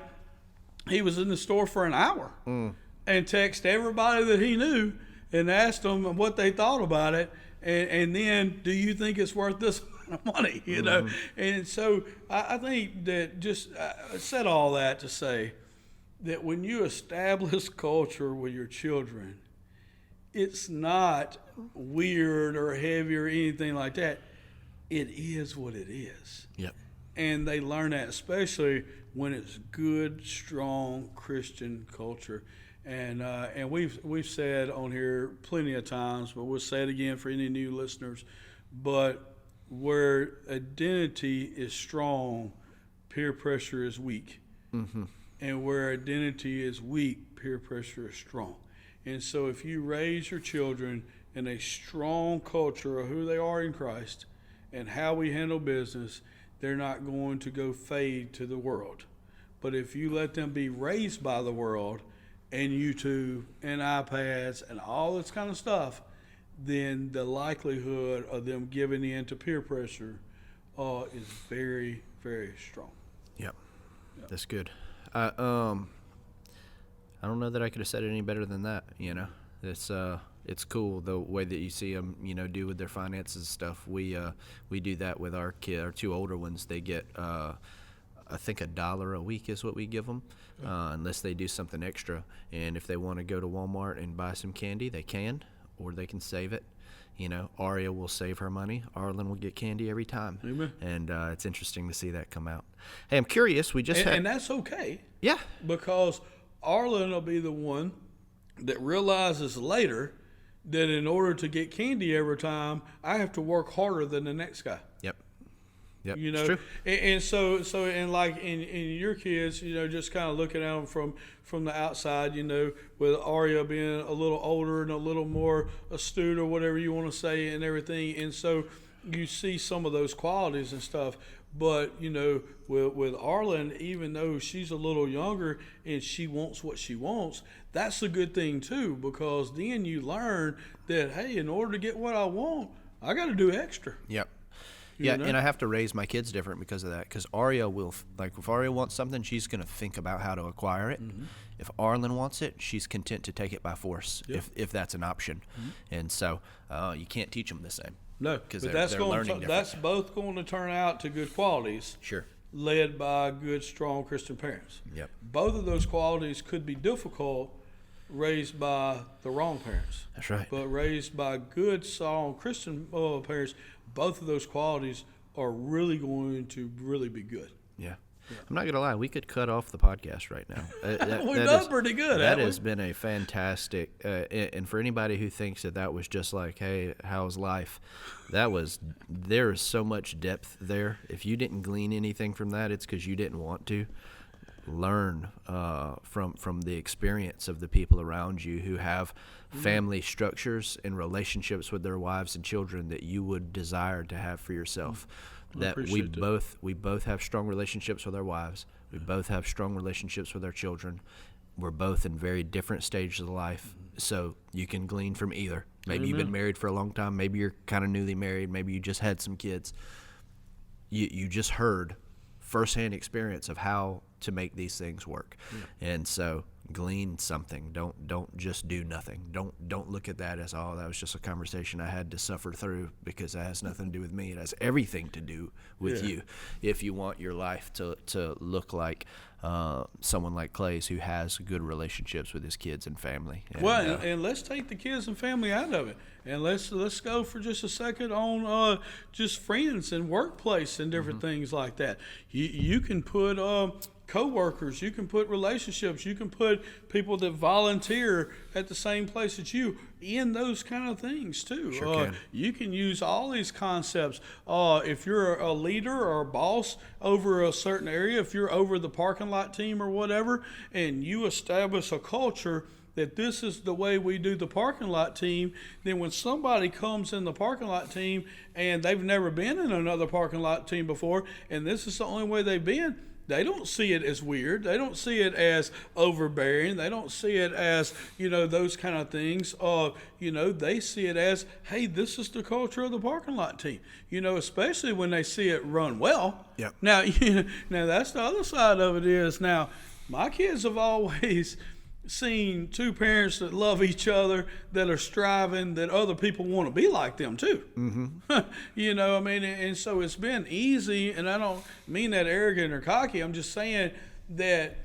he was in the store for an hour and texted everybody that he knew and asked them what they thought about it. And then, do you think it's worth this amount of money? And so I think that I said all that to say that when you establish culture with your children, it's not weird or heavy or anything like that. It is what it is. Yep. And they learn that, especially when it's good, strong Christian culture. And we've said on here plenty of times, but we'll say it again for any new listeners. But where identity is strong, peer pressure is weak. Mm-hmm. And where identity is weak, peer pressure is strong. And so if you raise your children in a strong culture of who they are in Christ and how we handle business, they're not going to go fade to the world. But if you let them be raised by the world and YouTube and iPads and all this kind of stuff, then the likelihood of them giving in to peer pressure is very, very strong. Yep. That's good. I don't know that I could have said it any better than that. It's cool the way that you see them, do with their finances and stuff. We do that with our kid. Our two older ones, they get I think $1 a week is what we give them, unless they do something extra. And if they want to go to Walmart and buy some candy, they can, or they can save it. Aria will save her money. Arlen will get candy every time. Amen. And it's interesting to see that come out. Hey, I'm curious. And that's okay. Yeah. Because Arlen will be the one that realizes later that in order to get candy every time, I have to work harder than the next guy. Yep. It's true. And so like in your kids, just kind of looking at them from the outside, with Aria being a little older and a little more astute or whatever you want to say and everything. And so you see some of those qualities and stuff. But, with Arlen, even though she's a little younger and she wants what she wants, that's a good thing too, because then you learn that, hey, in order to get what I want, I got to do extra. Yep. Yeah, and I have to raise my kids different because of that. Because Aria will, if Aria wants something, she's going to think about how to acquire it. Mm-hmm. If Arlen wants it, she's content to take it by force, if that's an option. Mm-hmm. And so you can't teach them the same. No, because but they're learning that's both going to turn out to good qualities. Sure. Led by good, strong Christian parents. Yep. Both of those qualities could be difficult raised by the wrong parents. That's right. But raised by good, strong Christian parents, both of those qualities are really going to really be good. Yeah. I'm not going to lie. We could cut off the podcast right now. We've done pretty good, That has been a fantastic, and for anybody who thinks that was just like, hey, how's life? There is so much depth there. If you didn't glean anything from that, it's because you didn't want to. Learn from the experience of the people around you who have family structures and relationships with their wives and children that you would desire to have for yourself. That we both have strong relationships with our wives. We both have strong relationships with our children. We're both in very different stages of life, so you can glean from either. Maybe you've been married for a long time. Maybe you're kind of newly married. Maybe you just had some kids. You just heard firsthand experience of how to make these things work. And so glean something. Don't just do nothing. Don't look at that as, oh, that was just a conversation I had to suffer through, because that has nothing to do with me. It has everything to do with you. If you want your life to look like someone like Clay's, who has good relationships with his kids and family. And, and let's take the kids and family out of it, and let's go for just a second on just friends and workplace and different things like that. You can put co-workers, you can put relationships, you can put people that volunteer at the same place as you in those kind of things too. You can use all these concepts. If you're a leader or a boss over a certain area, if you're over the parking lot team or whatever, and you establish a culture that this is the way we do the parking lot team, then when somebody comes in the parking lot team and they've never been in another parking lot team before, and this is the only way they've been, they don't see it as weird. They don't see it as overbearing. They don't see it as, those kind of things. They see it as, hey, this is the culture of the parking lot team. Especially when they see it run well. Yep. Now, now that's the other side of it is, now, my kids have always seen two parents that love each other, that are striving, that other people want to be like them too. And so it's been easy, and I don't mean that arrogant or cocky. I'm just saying that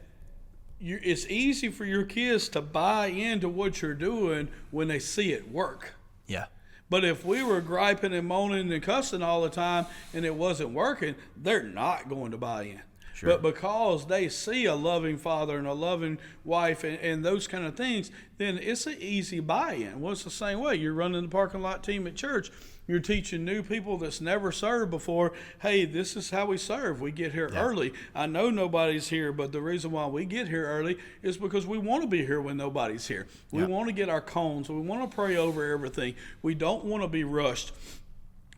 it's easy for your kids to buy into what you're doing when they see it work. Yeah. But if we were griping and moaning and cussing all the time and it wasn't working, they're not going to buy in. Sure. But because they see a loving father and a loving wife and those kind of things, then it's an easy buy-in. Well, it's the same way. You're running the parking lot team at church. You're teaching new people that's never served before, hey, this is how we serve. We get here early. I know nobody's here, but the reason why we get here early is because we want to be here when nobody's here. We want to get our cones. We want to pray over everything. We don't want to be rushed.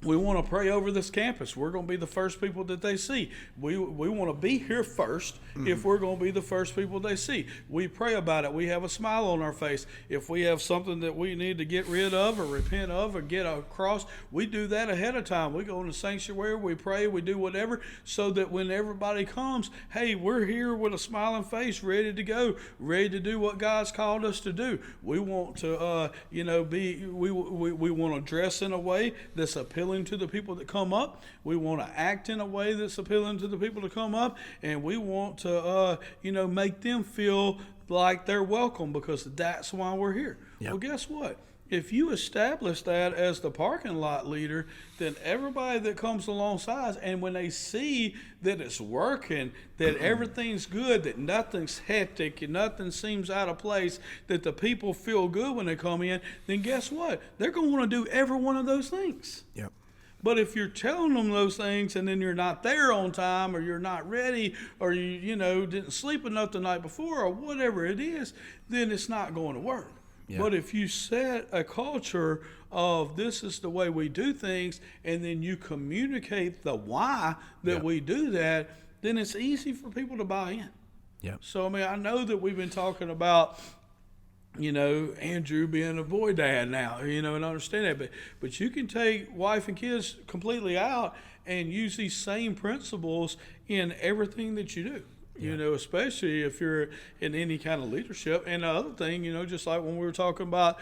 We want to pray over this campus. We're going to be the first people that they see. We want to be here first if we're going to be the first people they see. We pray about it. We have a smile on our face. If we have something that we need to get rid of or repent of or get across, we do that ahead of time. We go in the sanctuary, we pray, we do whatever, so that when everybody comes, hey, we're here with a smiling face, ready to go, ready to do what God's called us to do. We want to, we want to dress in a way that's appealing to the people that come up. We want to act in a way that's appealing to the people that come up, and we want to make them feel like they're welcome, because that's why we're here. Well, guess what? If you establish that as the parking lot leader, then everybody that comes alongside, and when they see that it's working, that everything's good, that nothing's hectic and nothing seems out of place, that the people feel good when they come in, then guess what? They're going to want to do every one of those things. Yep. But if you're telling them those things and then you're not there on time, or you're not ready, or you didn't sleep enough the night before, or whatever it is, then it's not going to work. Yeah. But if you set a culture of this is the way we do things, and then you communicate the why that we do that, then it's easy for people to buy in. Yeah. So, I know that we've been talking about, Andrew being a boy dad now, and I understand that. But you can take wife and kids completely out and use these same principles in everything that you do. Especially if you're in any kind of leadership. And the other thing, just like when we were talking about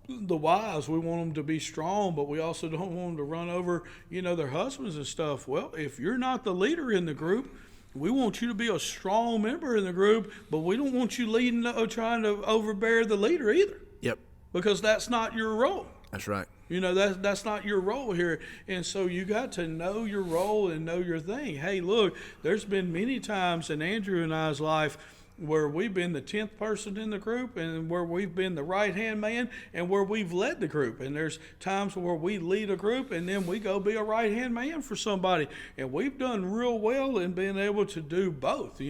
the wives, we want them to be strong, but we also don't want them to run over, their husbands and stuff. Well, if you're not the leader in the group, we want you to be a strong member in the group, but we don't want you leading or trying to overbear the leader either. Yep. Because that's not your role. That's right. That's not your role here. And so you got to know your role and know your thing. Hey, look, there's been many times in Andrew and I's life where we've been the 10th person in the group, and where we've been the right-hand man, and where we've led the group. And there's times where we lead a group and then we go be a right-hand man for somebody. And we've done real well in being able to do both.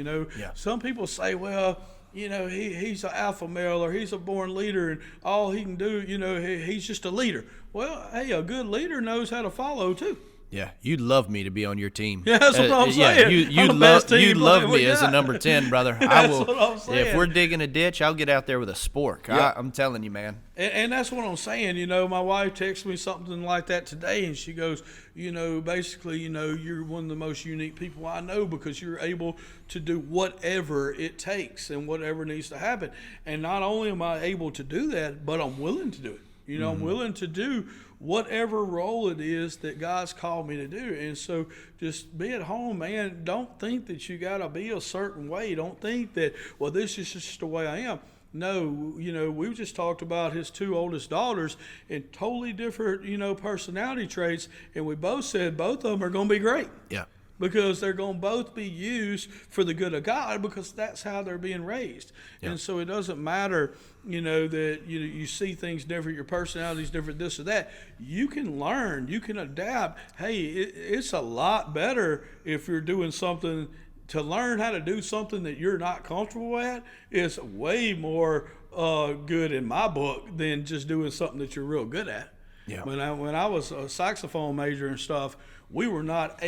Some people say, well, he's an alpha male, or he's a born leader, and all he can do, he's just a leader. Well, hey, a good leader knows how to follow too. Yeah, you'd love me to be on your team. Yeah, that's what I'm saying. You'd love me as a number 10, brother. I will. That's what I'm saying. If we're digging a ditch, I'll get out there with a spork. Yeah. I'm telling you, man. And that's what I'm saying. My wife texted me something like that today, and she goes, basically, you're one of the most unique people I know because you're able to do whatever it takes and whatever needs to happen. And not only am I able to do that, but I'm willing to do it. I'm willing to do whatever role it is that God's called me to do. And so just be at home, man. Don't think that you got to be a certain way. Don't think that, well, this is just the way I am. No, we've just talked about his two oldest daughters and totally different, personality traits. And we both said both of them are going to be great. Yeah. Because they're going to both be used for the good of God because that's how they're being raised. Yeah. And so it doesn't matter, that you see things different, your personality's different, this or that. You can learn, you can adapt. Hey, it's a lot better if you're doing something. To learn how to do something that you're not comfortable at is way more good in my book than just doing something that you're real good at. Yeah. When I was a saxophone major and stuff, we were not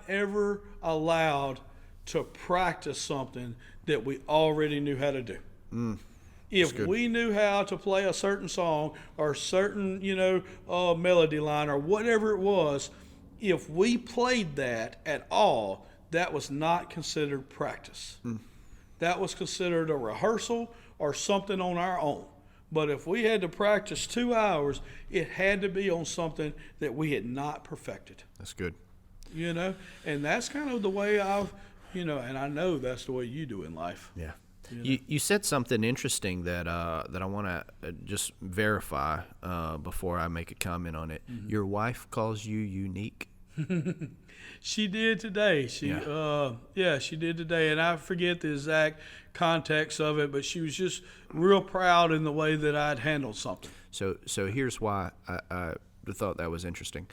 ever allowed to practice something that we already knew how to do. If we knew how to play a certain song or certain, melody line or whatever it was, if we played that at all, that was not considered practice. That was considered a rehearsal or something on our own. But if we had to practice 2 hours, it had to be on something that we had not perfected. That's good. And that's kind of the way I've, and I know that's the way you do in life. Yeah. You said something interesting that I want to just verify before I make a comment on it. Mm-hmm. Your wife calls you unique? She did today. She did today, and I forget the exact context of it, but she was just real proud in the way that I'd handled something. So here's why I thought that was interesting.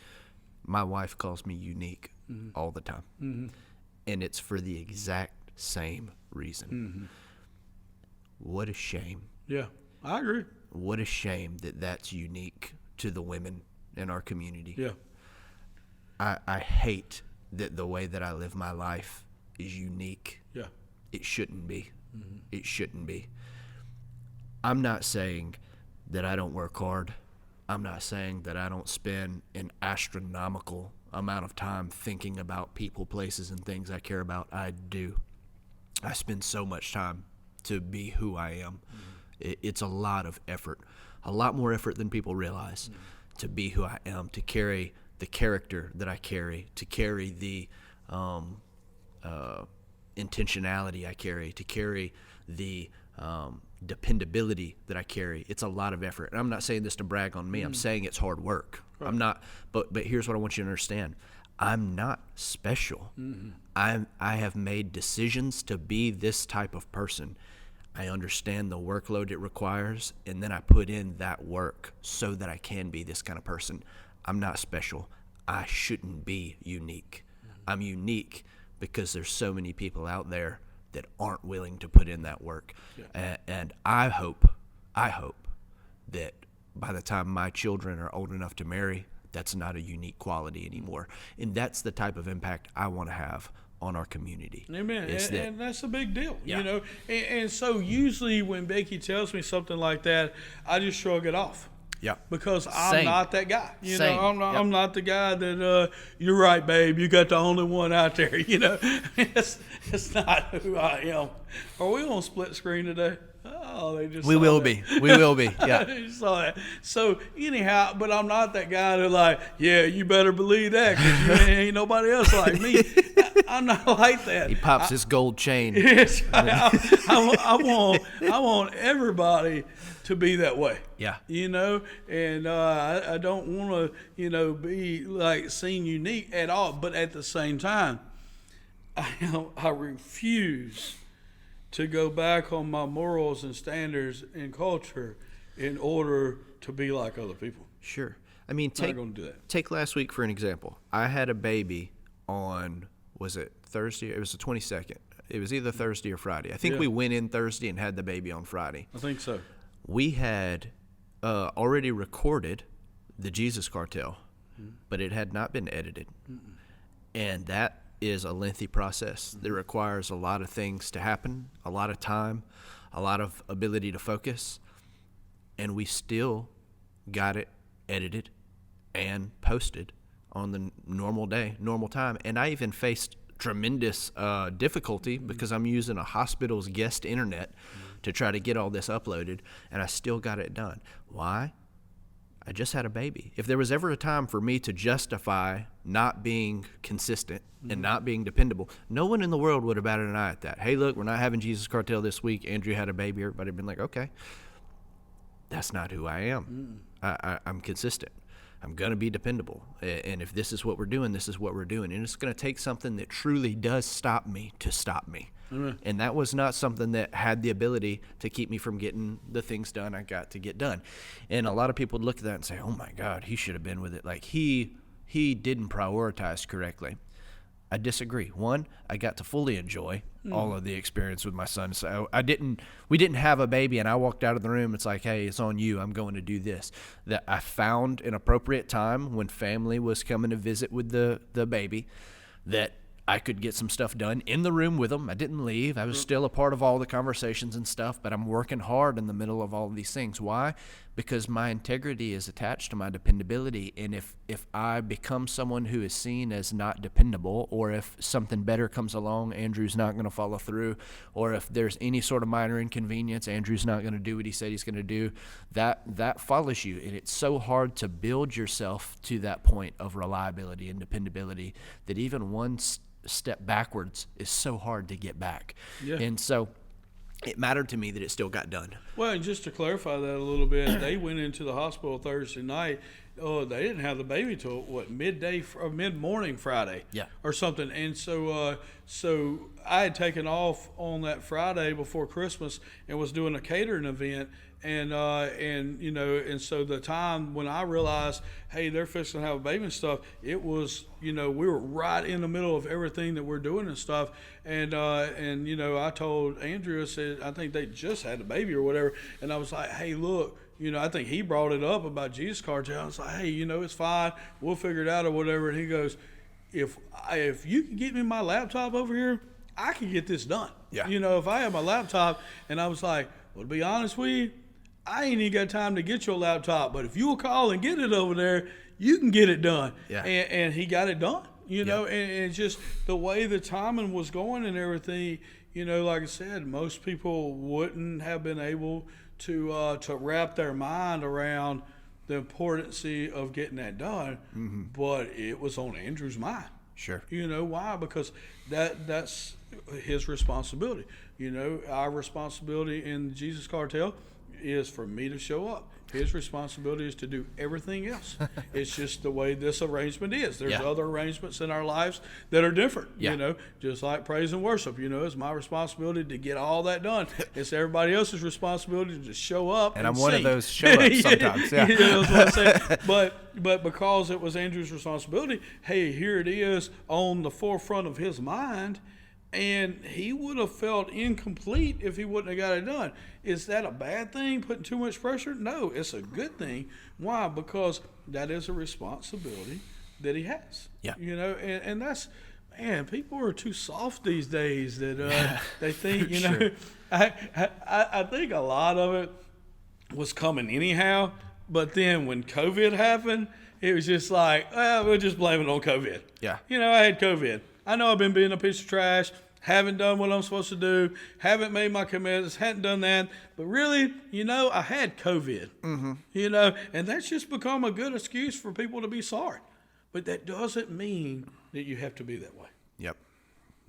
My wife calls me unique all the time, and it's for the exact same reason. What a shame. Yeah, I agree. What a shame that that's unique to the women in our community. Yeah. I hate that the way that I live my life is unique. Yeah. It shouldn't be. It shouldn't be. I'm not saying that I don't work hard. I'm not saying that I don't spend an astronomical amount of time thinking about people, places, and things I care about. I do. I spend so much time to be who I am. It's a lot of effort, a lot more effort than people realize, to be who I am, to carry the character that I carry, to carry the intentionality I carry, to carry the dependability that I carry. It's a lot of effort. And I'm not saying this to brag on me. I'm saying it's hard work. Right. I'm not, but here's what I want you to understand. I'm not special. I have made decisions to be this type of person. I understand the workload it requires, and then I put in that work so that I can be this kind of person. I'm not special. I shouldn't be unique. I'm unique because there's so many people out there that aren't willing to put in that work. Yeah. And I hope that by the time my children are old enough to marry, that's not a unique quality anymore. And that's the type of impact I want to have on our community. Amen. And that's a big deal, And so usually when Becky tells me something like that, I just shrug it off. Yeah. Because I'm not that guy. I'm not the guy that, you're right, babe, you got the only one out there, It's not who I am. Are we on split screen today? Oh, they just We will be. Yeah. You saw that. So anyhow, but I'm not that guy that like, yeah, you better believe that because you ain't nobody else like me. I'm not like that. He pops his gold chain. Yes, I want everybody to be that way. Yeah. And I don't want to, be like seen unique at all. But at the same time, I refuse to go back on my morals and standards and culture in order to be like other people. Sure. I mean, take last week for an example. I had a baby on, was it Thursday? It was the 22nd. It was either Thursday or Friday. I think we went in Thursday and had the baby on Friday. I think so. We had already recorded the Jesus Cartel. but it had not been edited. And that is a lengthy process that requires a lot of things to happen, a lot of time, a lot of ability to focus. And we still got it edited and posted on the normal day, normal time. And I even faced tremendous difficulty because I'm using a hospital's guest internet to try to get all this uploaded, and I still got it done. Why? I just had a baby. If there was ever a time for me to justify not being consistent and not being dependable, no one in the world would have batted an eye at that. Hey, look, we're not having Jesus Cartel this week. Andrew had a baby. Everybody would have been like, okay. That's not who I am. I'm consistent. I'm going to be dependable. And if this is what we're doing, this is what we're doing. And it's going to take something that truly does stop me to stop me. And that was not something that had the ability to keep me from getting the things done I got to get done. And a lot of people would look at that and say, oh, my God, he should have been with it. Like, he didn't prioritize correctly. I disagree. One, I got to fully enjoy all of the experience with my son. So we didn't have a baby, and I walked out of the room. It's like, hey, it's on you. I'm going to do this. That I found an appropriate time when family was coming to visit with the baby that I could get some stuff done in the room with them. I didn't leave. I was still a part of all the conversations and stuff, but I'm working hard in the middle of all of these things. Why? Because my integrity is attached to my dependability. And if I become someone who is seen as not dependable, or if something better comes along, Andrew's not going to follow through, or if there's any sort of minor inconvenience, Andrew's not going to do what he said he's going to do, that follows you. And it's so hard to build yourself to that point of reliability and dependability that even one step backwards is so hard to get back. Yeah. And so it mattered to me that it still got done. Well, and just to clarify that a little bit, they went into the hospital Thursday night. They didn't have the baby till midday or mid-morning Friday, or something. And so I had taken off on that Friday before Christmas and was doing a catering event. And so the time when I realized, hey, they're fixing to have a baby and stuff, it was, we were right in the middle of everything that we're doing and stuff. And I told Andrew, I said, I think they just had a baby or whatever. And I was like, hey, look, I think he brought it up about Jesus Cartel. I was like, hey, it's fine. We'll figure it out or whatever. And he goes, if you can get me my laptop over here, I can get this done. Yeah. If I have my laptop. And I was like, well, to be honest with you, I ain't even got time to get your laptop, but if you'll call and get it over there, you can get it done. Yeah. And he got it done, and just the way the timing was going and everything, like I said, most people wouldn't have been able to wrap their mind around the importance of getting that done, but it was on Andrew's mind. Sure. Why? Because that's his responsibility. Our responsibility in Jesus Cartel is for me to show up. His responsibility is to do everything else. It's just the way this arrangement is. There's other arrangements in our lives that are different, just like praise and worship. It's my responsibility to get all that done. It's everybody else's responsibility to just show up and I'm one sing. of those show-ups sometimes. Yeah. That's what I'm saying. But because it was Andrew's responsibility, hey, here it is on the forefront of his mind, and he would have felt incomplete if he wouldn't have got it done. Is that a bad thing, putting too much pressure? No, it's a good thing. Why? Because that is a responsibility that he has. Yeah. And that's, man, people are too soft these days that they think, sure. I think a lot of it was coming anyhow, but then when COVID happened, it was just like, well, we'll just blame it on COVID. Yeah. I had COVID. I know I've been being a piece of trash, haven't done what I'm supposed to do, haven't made my commitments, hadn't done that. But really, I had COVID, and that's just become a good excuse for people to be sorry. But that doesn't mean that you have to be that way. Yep.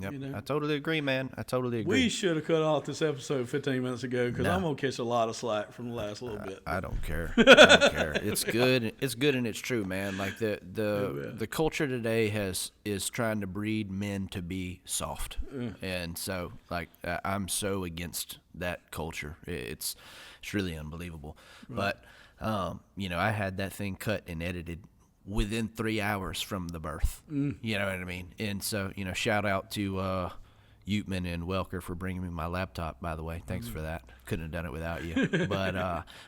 I totally agree, man. I totally agree. We should have cut off this episode 15 minutes ago because I'm going to catch a lot of slack from the last little bit. I don't care. I don't care. It's good. It's good and it's true, man. Like the culture today is trying to breed men to be soft. And so like I'm so against that culture. It's really unbelievable. Right. But I had that thing cut and edited within 3 hours from the birth. You know what I mean? And so, shout out to Utman and Welker for bringing me my laptop, by the way. Thanks for that. Couldn't have done it without you.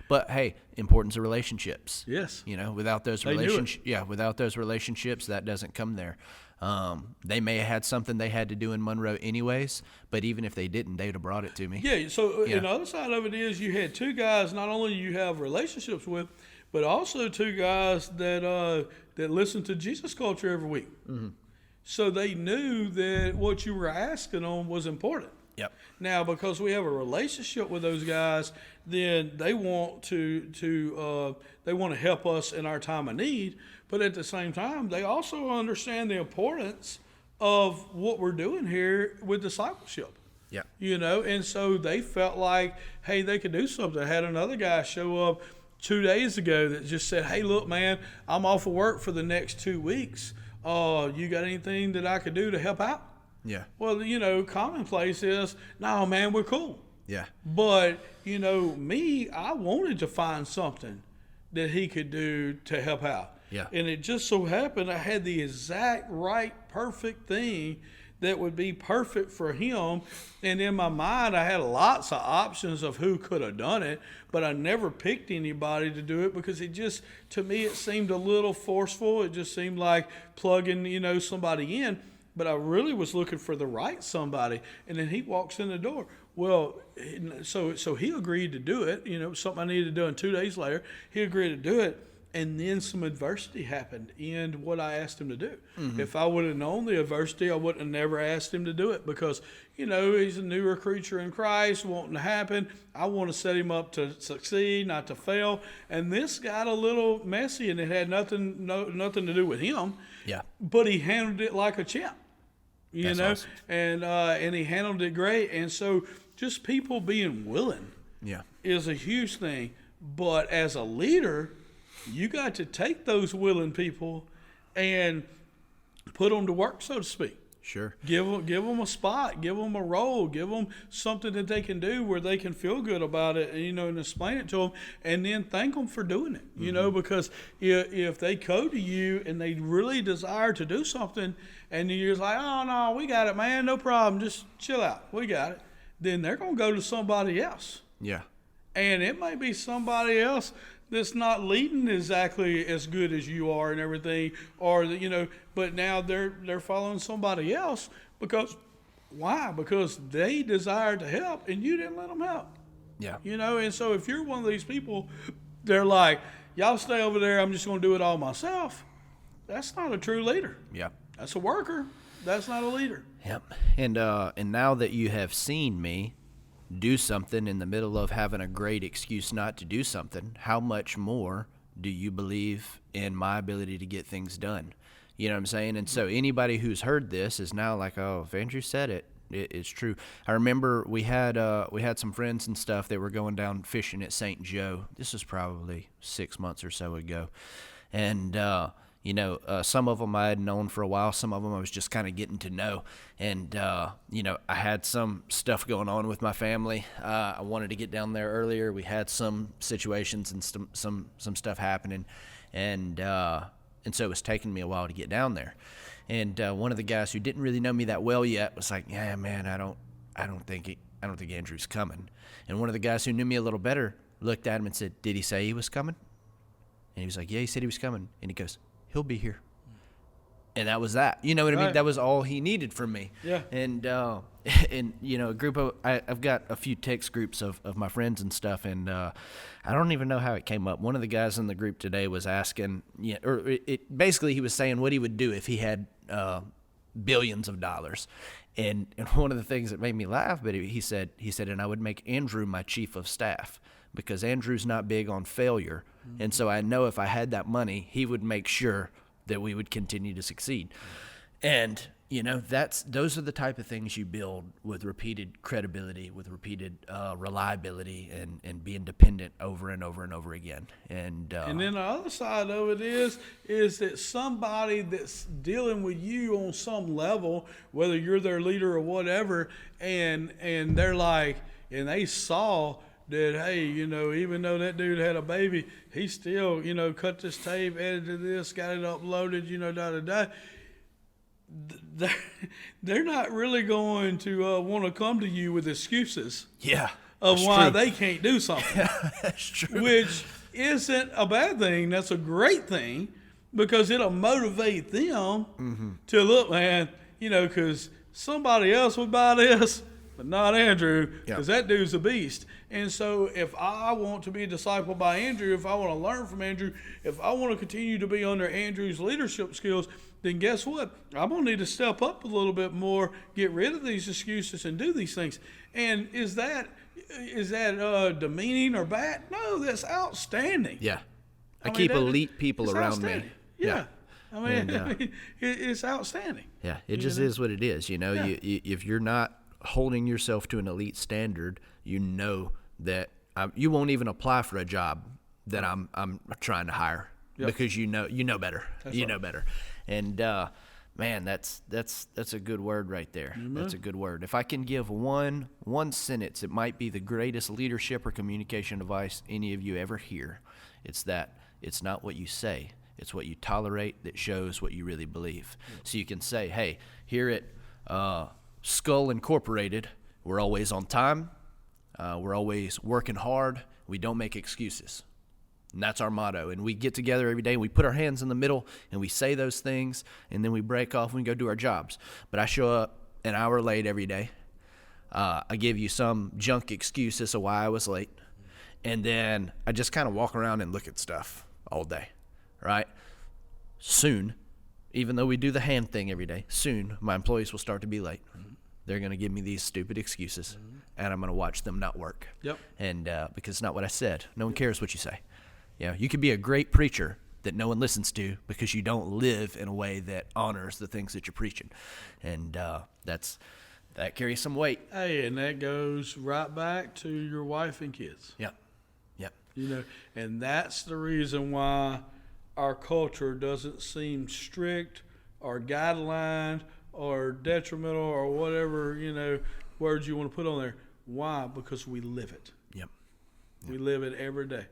But hey, importance of relationships. Yes. Without those without those relationships, that doesn't come there. They may have had something they had to do in Monroe anyways, but even if they didn't, they would have brought it to me. Yeah. So the other side of it is you had two guys not only you have relationships with, but also two guys that listen to Jesus Culture every week. Mm-hmm. So they knew that what you were asking them was important. Yep. Now, because we have a relationship with those guys, then they want to help us in our time of need. But at the same time, they also understand the importance of what we're doing here with discipleship. Yeah. And so they felt like, hey, they could do something. I had another guy show up 2 days ago that just said, hey, look, man, I'm off of work for the next 2 weeks. You got anything that I could do to help out? Yeah. Well, commonplace is, no, man, we're cool. Yeah. But, me, I wanted to find something that he could do to help out. Yeah. And it just so happened I had the exact right, perfect thing that would be perfect for him. And in my mind, I had lots of options of who could have done it, but I never picked anybody to do it because to me, it seemed a little forceful. It just seemed like plugging, somebody in. But I really was looking for the right somebody. And then he walks in the door. Well, so he agreed to do it. Something I needed to do. And 2 days later, he agreed to do it. And then some adversity happened in what I asked him to do. Mm-hmm. If I would have known the adversity, I wouldn't have never asked him to do it because, he's a newer creature in Christ, wanting to happen. I want to set him up to succeed, not to fail. And this got a little messy, and it had nothing to do with him. Yeah. But he handled it like a champ, That's awesome. and he handled it great. And so just people being willing is a huge thing. But as a leader, you got to take those willing people and put them to work, so to speak. Sure. Give them a spot, give them a role, give them something that they can do where they can feel good about it, and explain it to them, and then thank them for doing it. Mm-hmm. Because if they go to you and they really desire to do something, and you're just like, oh no, we got it, man, no problem, just chill out, we got it. Then they're gonna go to somebody else. Yeah. And it may be somebody else that's not leading exactly as good as you are and everything, or but now they're following somebody else because why? Because they desired to help and you didn't let them help. Yeah. And so if you're one of these people, they're like, y'all stay over there, I'm just going to do it all myself. That's not a true leader. Yeah. That's a worker. That's not a leader. Yep. And now that you have seen me do something in the middle of having a great excuse not to do something, how much more do you believe in my ability to get things done? You know what I'm saying? And so anybody who's heard this is now like, oh, if Andrew said it, it's true. I remember we had some friends and stuff that were going down fishing at St. Joe. This was probably 6 months or so ago. And some of them I had known for a while. Some of them I was just kind of getting to know. And, I had some stuff going on with my family. I wanted to get down there earlier. We had some situations and some stuff happening. And so it was taking me a while to get down there. And one of the guys who didn't really know me that well yet was like, yeah, man, I don't think Andrew's coming. And one of the guys who knew me a little better looked at him and said, did he say he was coming? And he was like, yeah, he said he was coming. And he goes, he'll be here. And that was that. You know what I mean? That was all he needed from me. Yeah. And a group of I've got a few text groups of my friends and stuff, and I don't even know how it came up. One of the guys in the group today was asking, basically he was saying what he would do if he had billions of dollars. And one of the things that made me laugh, but he said, and I would make Andrew my chief of staff, because Andrew's not big on failure. Mm-hmm. And so I know if I had that money, he would make sure that we would continue to succeed. And, those are the type of things you build with repeated credibility, with repeated reliability, and being dependent over and over and over again. And then the other side of it is that somebody that's dealing with you on some level, whether you're their leader or whatever, and they're like, and they saw that, hey, even though that dude had a baby, he still, cut this tape, edited this, got it uploaded, da-da-da. they're, they're not really going to want to come to you with excuses Yeah. of that's why true. they can't do something, That's true. which isn't a bad thing. That's a great thing because it'll motivate them to look, man, because somebody else would buy this, but not Andrew, because that dude's a beast. And so if I want to be discipled by Andrew, if I want to learn from Andrew, if I want to continue to be under Andrew's leadership skills, then guess what? I'm going to need to step up a little bit more, get rid of these excuses, and do these things. And is that demeaning or bad? No, that's outstanding. Yeah. I mean, keep that- elite people it's around me. outstanding. Yeah. I mean, And, it's outstanding. Yeah, it just is what it is. You, if you're not holding yourself to an elite standard, you know that you won't even apply for a job that I'm trying to hire because you know better. Know better. And man, that's a good word right there. Amen. That's a good word. If I can give one sentence, it might be the greatest leadership or communication advice any of you ever hear. It's that it's not what you say. It's what you tolerate that shows what you really believe. So you can say, hey, here at Skull Incorporated, we're always on time. We're always working hard. We don't make excuses. And that's our motto. And we get together every day and we put our hands in the middle and we say those things and then we break off and we go do our jobs. But I show up an hour late every day. I give you some junk excuse as to why I was late. And then I just kind of walk around and look at stuff all day. Right? Soon, even though we do the hand thing every day, soon my employees will start to be late. They're going to give me these stupid excuses, and I'm going to watch them not work. Yep. And because it's not what I said. No one cares what you say. You could be a great preacher that no one listens to because you don't live in a way that honors the things that you're preaching. And that carries some weight. Hey, and that goes right back to your wife and kids. Yep. And that's the reason why our culture doesn't seem strict or guideline or detrimental or whatever, words you want to put on there. Why? Because we live it. Yep. We live it every day.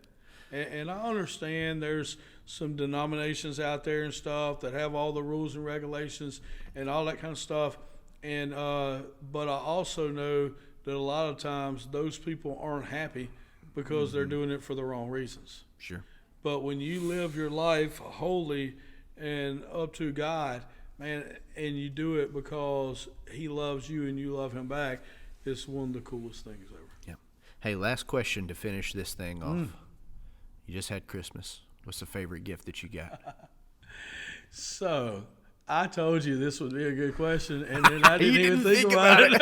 And I understand there's some denominations out there and stuff that have all the rules and regulations and all that kind of stuff. And but I also know that a lot of times those people aren't happy because they're doing it for the wrong reasons. Sure. But when you live your life holy and up to God, man, and you do it because He loves you and you love Him back, it's one of the coolest things ever. Yeah. Hey, last question to finish this thing off. You just had Christmas. What's the favorite gift that you got? So, I told you this would be a good question, and then I didn't even think about it.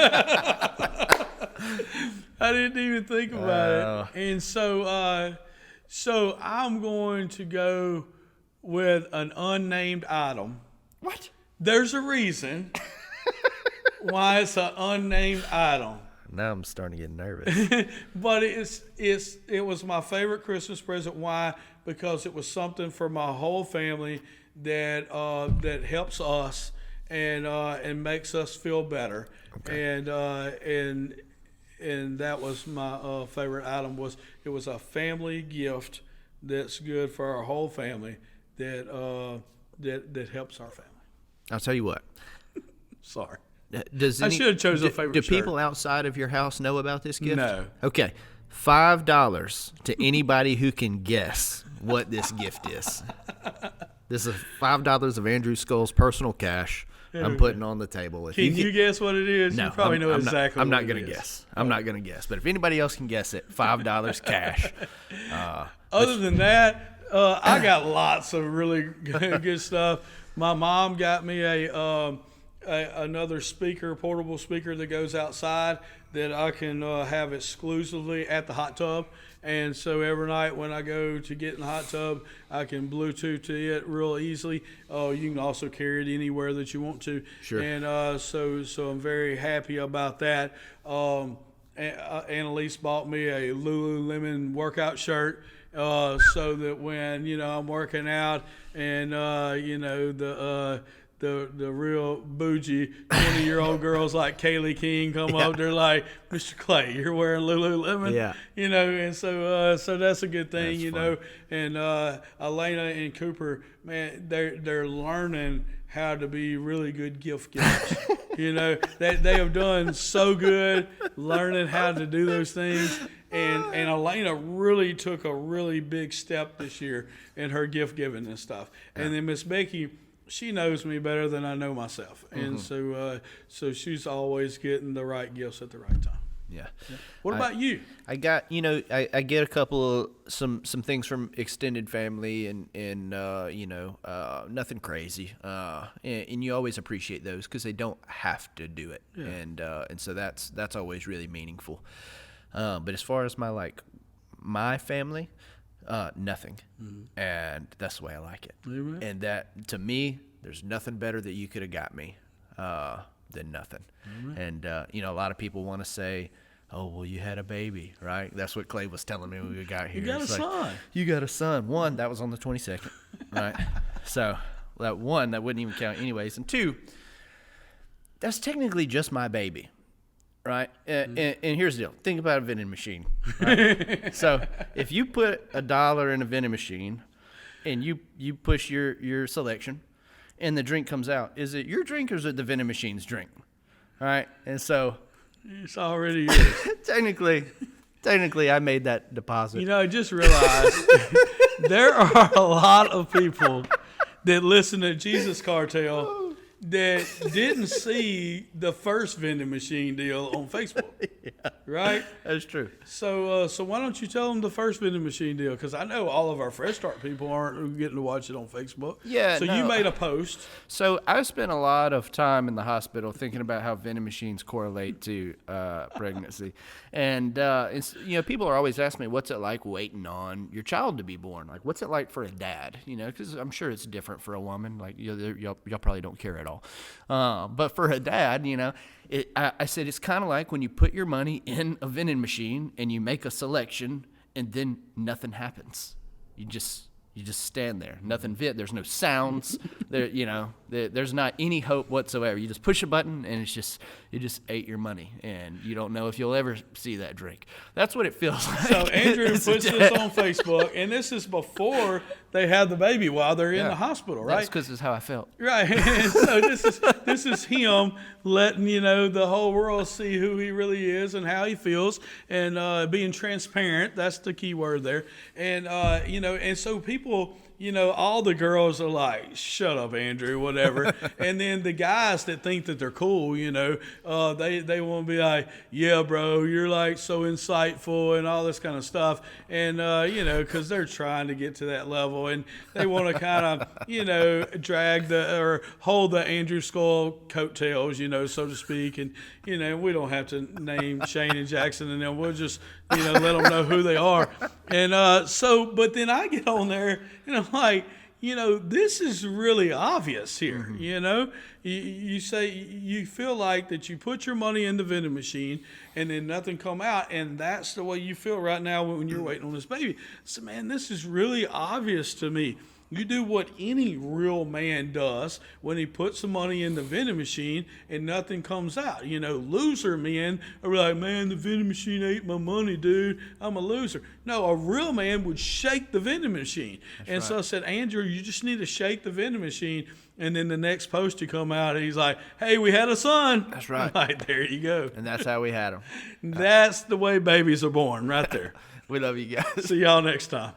I didn't even think about it. And so I'm going to go with an unnamed item. What? There's a reason why it's an unnamed item. Now I'm starting to get nervous. But it was my favorite Christmas present. Why? Because it was something for my whole family that helps us and makes us feel better. Okay. And that was my favorite item. It was a family gift that's good for our whole family that helps our family. I'll tell you what. Sorry. I should have chosen a favorite Do shirt. people outside of your house know about this gift? No. Okay. $5 to anybody who can guess what this gift is. This is $5 of Andrew Skull's personal cash I'm putting on the table. If Can you guess what it is? No, you probably know I'm exactly I'm what not it going to is. guess. I'm not going to guess. But if anybody else can guess it, $5 cash. Other than that, I got lots of really good stuff. My mom got me another speaker, portable speaker that goes outside that I can have exclusively at the hot tub. And so every night when I go to get in the hot tub, I can Bluetooth to it real easily. You can also carry it anywhere that you want to. Sure. And so I'm very happy about that. Annalise bought me a Lululemon workout shirt so that when I'm working out and the real bougie 20-year-old girls like Kaylee King come up. They're like, Mr. Clay, you're wearing Lululemon. Yeah. And so that's a good thing, That's you fun. know. And Elena and Cooper, man, they're learning how to be really good gift givers. They have done so good learning how to do those things. And Elena really took a really big step this year in her gift giving and stuff. And then Miss Becky, she knows me better than I know myself. And so she's always getting the right gifts at the right time. Yeah. What about you? I got, I get a couple of some things from extended family and nothing crazy. And you always appreciate those because they don't have to do it. Yeah. And so that's always really meaningful. But as far as my family, nothing. Mm-hmm. And that's the way I like it. Amen. And that, to me, there's nothing better that you could have got me than nothing. Mm-hmm. And, a lot of people want to say, oh, well, you had a baby, right? That's what Clay was telling me when we got here. You got a son. You got a son. One, that was on the 22nd, right? So that one, that wouldn't even count anyways. And two, that's technically just my baby. Right, and here's the deal. Think about a vending machine. Right? So if you put $1 in a vending machine, and you push your selection, and the drink comes out, is it your drink or is it the vending machine's drink? All right, and so it's already yours. technically, I made that deposit. I just realized there are a lot of people that listen to Jesus Cartel that didn't see the first vending machine deal on Facebook. Yeah, right? That's true. So why don't you tell them the first vending machine deal? Because I know all of our Fresh Start people aren't getting to watch it on Facebook. Yeah. So you made a post. So I spent a lot of time in the hospital thinking about how vending machines correlate to pregnancy, and people are always asking me, "What's it like waiting on your child to be born? Like, what's it like for a dad? Because I'm sure it's different for a woman. Like, y'all probably don't care at all, but for a dad, I said it's kind of like when you put your money in a vending machine and you make a selection and then nothing happens. You just stand there. Nothing there's no sounds. There's not any hope whatsoever. You just push a button and you just ate your money and you don't know if you'll ever see that drink. That's what it feels like. So Andrew puts this on Facebook, and this is before they had the baby while they're in the hospital, right? That's because it's how I felt. Right. And so this is him letting the whole world see who he really is and how he feels, and being transparent. That's the key word there. And and so people, all the girls are like, shut up, Andrew, whatever. And then the guys that think that they're cool, they want to be like, yeah, bro, you're like so insightful and all this kind of stuff. And, because they're trying to get to that level and they want to kind of, drag or hold the Andrew Skull coattails, so to speak. And, we don't have to name Shane and Jackson and then we'll just, let them know who they are. And but then I get on there and I'm like, this is really obvious here. Mm-hmm. You say you feel like that you put your money in the vending machine and then nothing come out, and that's the way you feel right now when you're waiting on this baby. So, man, this is really obvious to me. You do what any real man does when he puts some money in the vending machine and nothing comes out. Loser men are like, man, the vending machine ate my money, dude. I'm a loser. No, a real man would shake the vending machine. That's right. So I said, Andrew, you just need to shake the vending machine. And then the next post to come out, he's like, hey, we had a son. That's right. Like, there you go. And that's how we had him. That's the way babies are born right there. We love you guys. See y'all next time.